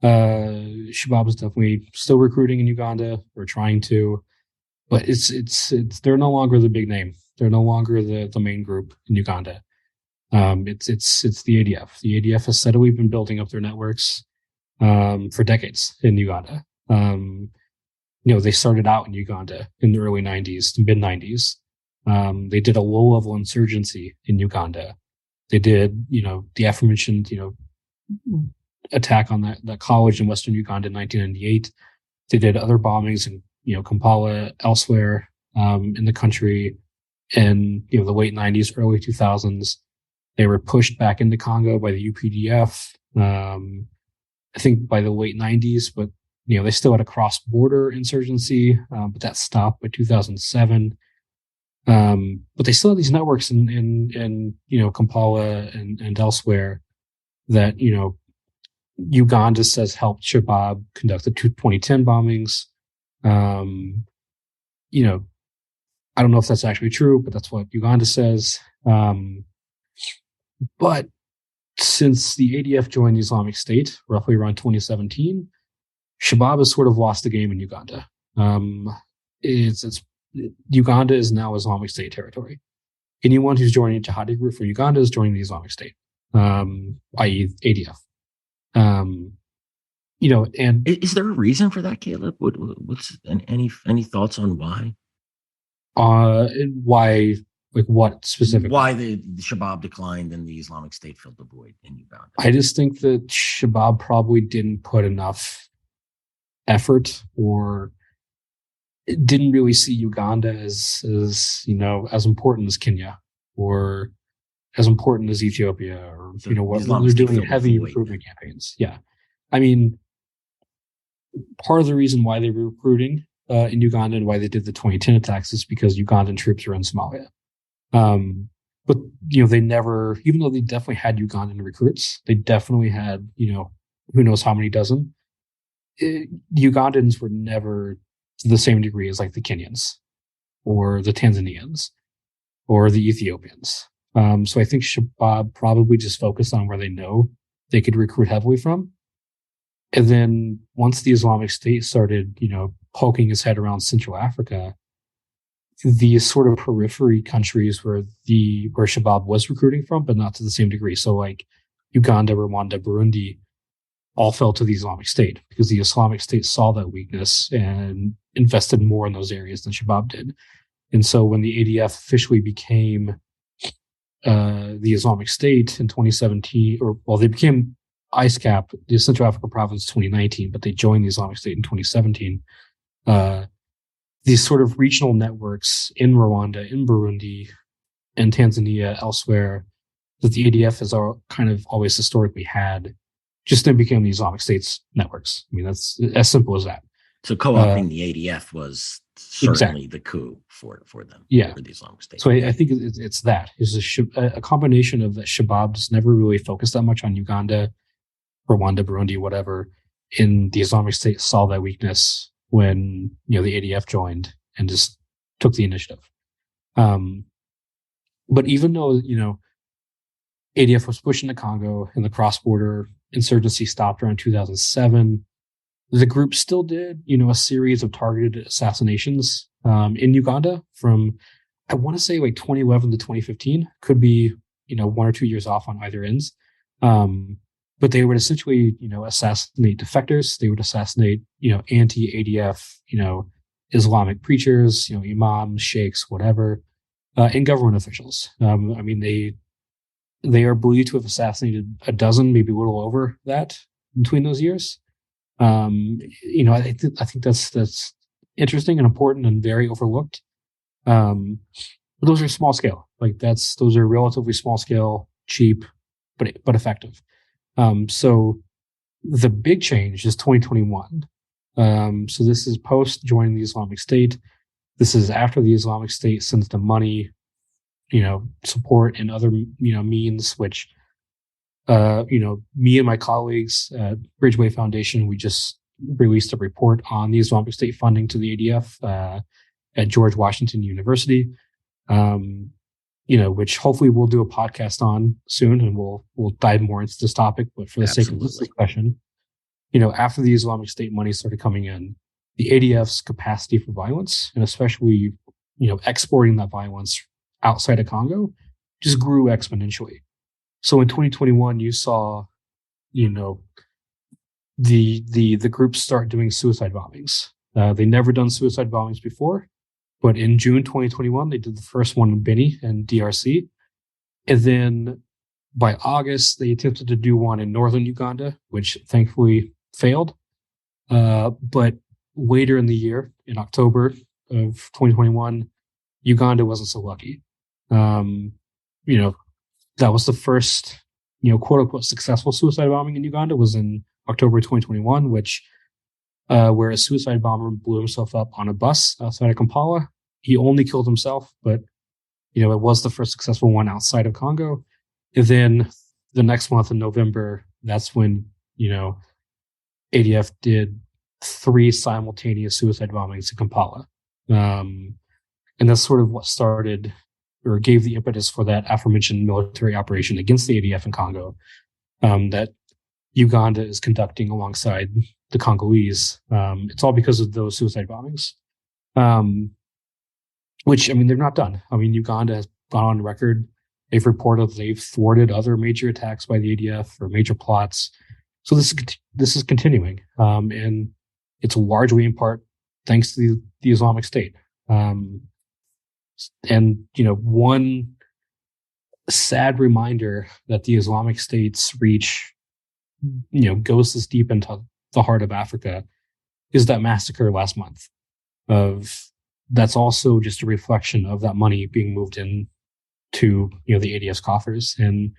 Shabab is definitely still recruiting in Uganda or trying to, but it's they're no longer the big name. They're no longer the main group in Uganda. It's the ADF. The ADF has steadily been building up their networks for decades in Uganda. They started out in Uganda in the early 90s, mid 90s. They did a low-level insurgency in Uganda. They did, the aforementioned, attack on that college in Western Uganda in 1998. They did other bombings in, Kampala, elsewhere in the country in, the late 90s, early 2000s. They were pushed back into Congo by the UPDF, I think by the late 90s, but, they still had a cross-border insurgency, but that stopped by 2007. But they still have these networks in Kampala and elsewhere that, Uganda says helped Shabab conduct the 2010 bombings. I don't know if that's actually true, but that's what Uganda says. But since the ADF joined the Islamic State, roughly around 2017, Shabab has sort of lost the game in Uganda. Uganda is now Islamic State territory. anyone who's joining a jihadi group from Uganda is joining the Islamic State, i.e. ADF. And is there a reason for that, Caleb? What's any thoughts on why? Why, like what specifically? Why the Shabab declined and the Islamic State filled the void in Uganda? I just think that Shabab probably didn't put enough effort, or didn't really see Uganda as important as Kenya, or as important as Ethiopia, or what they're doing heavy recruitment campaigns. Yeah, I mean, part of the reason why they were recruiting in Uganda and why they did the 2010 attacks is because Ugandan troops were in Somalia. But they never, even though they definitely had Ugandan recruits, they definitely had who knows how many dozen. The Ugandans were never to the same degree as like the Kenyans or the Tanzanians or the Ethiopians. So I think Shabab probably just focused on where they know they could recruit heavily from. And then once the Islamic State started, poking its head around Central Africa, these sort of periphery countries where Shabab was recruiting from, but not to the same degree. So like Uganda, Rwanda, Burundi all fell to the Islamic State because the Islamic State saw that weakness and invested more in those areas than Shabab did. And so when the ADF officially became the Islamic State in 2017, they became ISCAP, the Central African Province, 2019, but they joined the Islamic State in 2017. These sort of regional networks in Rwanda, in Burundi, and Tanzania, elsewhere, that the ADF has kind of always historically had, just then became the Islamic State's networks. I mean, that's as simple as that. So co-opting the ADF was certainly the coup for them. Yeah, for the Islamic State. So I think it's that. It's a combination of that Shabab just never really focused that much on Uganda, Rwanda, Burundi, whatever. In the Islamic State saw that weakness when the ADF joined and just took the initiative. But even though ADF was pushed into Congo and the cross-border insurgency stopped around 2007, the group still did a series of targeted assassinations in Uganda from, I want to say, like 2011 to 2015. Could be 1 or 2 years off on either ends. But they would essentially, assassinate defectors. They would assassinate, anti-ADF, Islamic preachers, imams, sheikhs, whatever, and government officials. I mean, they are believed to have assassinated a dozen, maybe a little over that between those years. I think that's interesting and important and very overlooked. But those are small scale. Those are relatively small scale, cheap, but effective. So the big change is 2021. So this is post joining the Islamic State. This is after the Islamic State sends the money, support and other, means, which, me and my colleagues at Bridgeway Foundation, we just released a report on the Islamic State funding to the ADF, at George Washington University. Which hopefully we'll do a podcast on soon, and we'll dive more into this topic. But for the sake of this discussion, after the Islamic State money started coming in, the ADF's capacity for violence, and especially, exporting that violence outside of Congo, just grew exponentially. So in 2021, you saw, the groups start doing suicide bombings. They never done suicide bombings before. But in June 2021, they did the first one in Beni and DRC. And then by August, they attempted to do one in northern Uganda, which thankfully failed. But later in the year, in October of 2021, Uganda wasn't so lucky. That was the first, quote unquote, successful suicide bombing in Uganda was in October 2021, where a suicide bomber blew himself up on a bus outside of Kampala. He only killed himself, but, it was the first successful one outside of Congo. And then the next month in November, that's when, ADF did 3 simultaneous suicide bombings in Kampala. And that's sort of what started or gave the impetus for that aforementioned military operation against the ADF in Congo, that Uganda is conducting alongside the Congolese. It's all because of those suicide bombings, which, they're not done. Uganda has gone on record. They've reported that they've thwarted other major attacks by the ADF or major plots. So this is continuing, and it's largely in part thanks to the Islamic State. And one sad reminder that the Islamic State's reach, goes this deep into the heart of Africa, is that massacre last month. That's also just a reflection of that money being moved in to the ADF's coffers and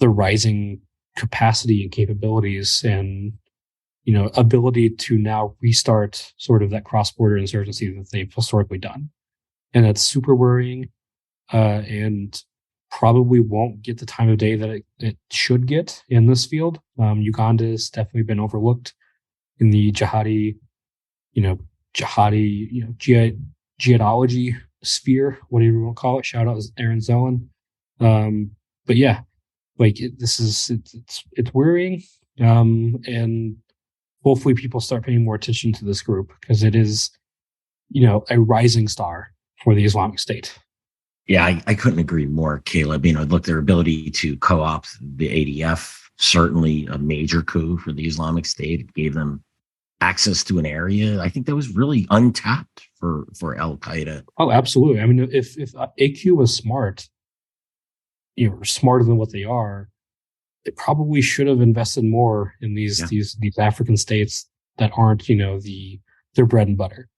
the rising capacity and capabilities and ability to now restart sort of that cross-border insurgency that they've historically done. And that's super worrying, and probably won't get the time of day that it should get in this field. Uganda has definitely been overlooked in the jihadology sphere, whatever you want to call it. Shout out Aaron Zellen. But yeah, it's worrying. And hopefully people start paying more attention to this group, because it is, a rising star for the Islamic State. Yeah, I couldn't agree more, Caleb. Look, their ability to co-opt the ADF, certainly a major coup for the Islamic State. It gave them access to an area I think that was really untapped for Al Qaeda. Oh, absolutely. I mean, if AQ was smart, smarter than what they are, it probably should have invested more in these African states that aren't, their bread and butter.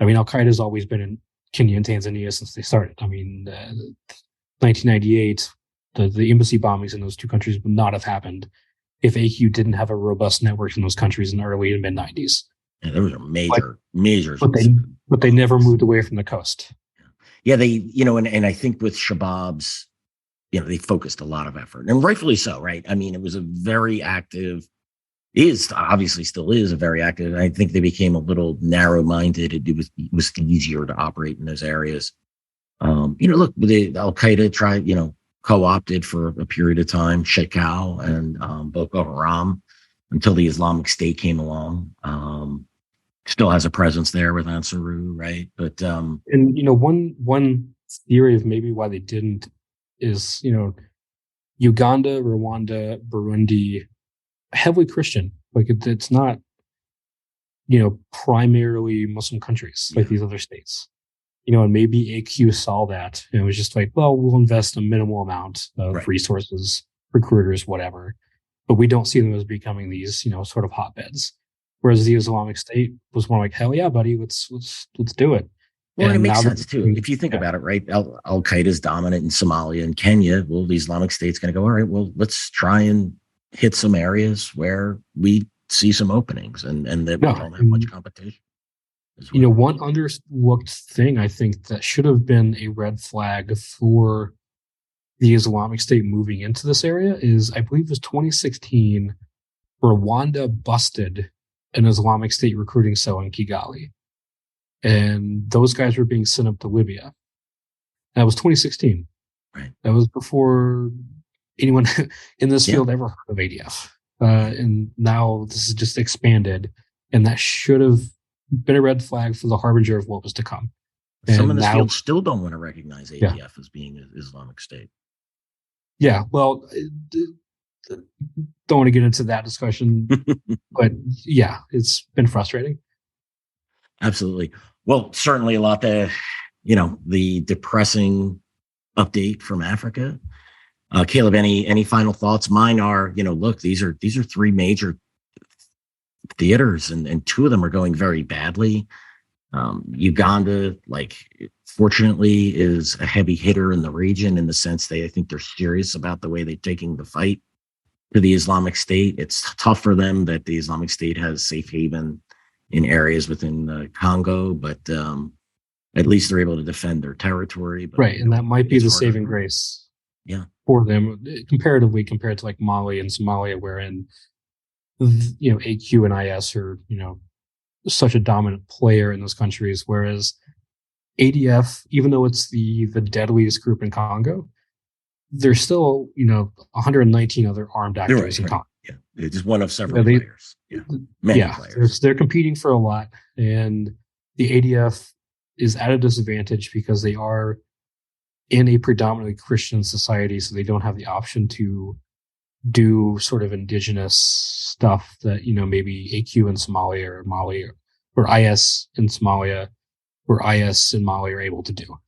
I mean, Al Qaeda has always been in Kenya and Tanzania since they started. I mean, 1998, the embassy bombings in those two countries would not have happened if AQ didn't have a robust network in those countries in the early and mid 90s. Yeah, those are major. But they never moved away from the coast. Yeah, they, and I think with Shabab's, they focused a lot of effort, and rightfully so, right? I mean, it was a very active, obviously still is a very active. I think they became a little narrow-minded. It was easier to operate in those areas. Look, the Al Qaeda tried, co-opted for a period of time Shekau and Boko Haram until the Islamic State came along. Still has a presence there with Ansarud, right? But one theory of maybe why they didn't is Uganda, Rwanda, Burundi, heavily Christian. Like it's not primarily Muslim countries like these other states. And maybe AQ saw that and it was just like, well, we'll invest a minimal amount of resources, recruiters, whatever, but we don't see them as becoming these sort of hotbeds. Whereas the Islamic State was more like, hell yeah, buddy, let's do it. Well, and it makes sense too. If you think about it, right? Al Qaeda is dominant in Somalia and Kenya. Well, the Islamic State's going to go, all right, well, let's try and hit some areas where we see some openings and that we don't have much competition. Well. One underlooked thing I think that should have been a red flag for the Islamic State moving into this area is, I believe it was 2016, Rwanda busted an Islamic State recruiting cell in Kigali. And those guys were being sent up to Libya. That was 2016. Right. That was before anyone in this field ever heard of ADF. And now this is just expanded. And that should have been a red flag for the harbinger of what was to come. Some in this field still don't want to recognize ADF as being an Islamic State. Yeah, well, don't want to get into that discussion. But yeah, it's been frustrating. Absolutely. Well, certainly a lot the depressing update from Africa. Caleb, any final thoughts? Mine are, look, these are three major theaters and two of them are going very badly. Uganda, fortunately, is a heavy hitter in the region in the sense I think they're serious about the way they're taking the fight to the Islamic State. It's tough for them that the Islamic State has safe haven in areas within the Congo, but at least they're able to defend their territory. But, right, and that might be the saving grace for them, comparatively compared to Mali and Somalia, wherein AQ and IS are such a dominant player in those countries, whereas ADF, even though it's the deadliest group in Congo, there's still 119 other armed actors in Congo. Yeah, it's just one of several players. Many players. They're competing for a lot, and the ADF is at a disadvantage because they are in a predominantly Christian society, so they don't have the option to do sort of indigenous stuff that, maybe AQ in Somalia or Mali or IS in Somalia or IS in Mali are able to do.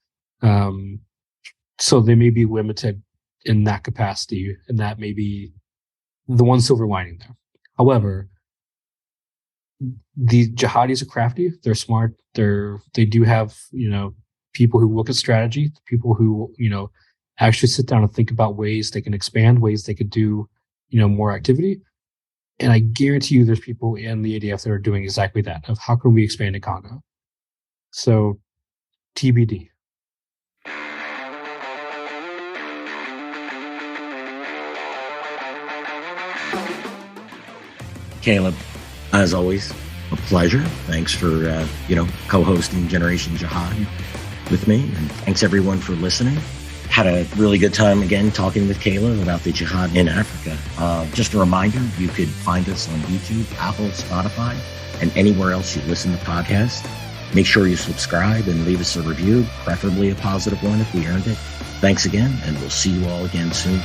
So they may be limited in that capacity, and that may be the one silver lining there. However, the jihadis are crafty. They're smart. They do have, people who look at strategy, people who, actually sit down and think about ways they can expand, ways they could do, more activity. And I guarantee you there's people in the ADF that are doing exactly that, of how can we expand in Congo? So TBD. Caleb, as always, a pleasure. Thanks for, co-hosting Generation Jihad with me. And thanks everyone for listening. Had a really good time again talking with Caleb about the jihad in Africa. Just a reminder, you could find us on YouTube, Apple, Spotify, and anywhere else you listen to podcasts. Make sure you subscribe and leave us a review, preferably a positive one if we earned it. Thanks again, and we'll see you all again soon.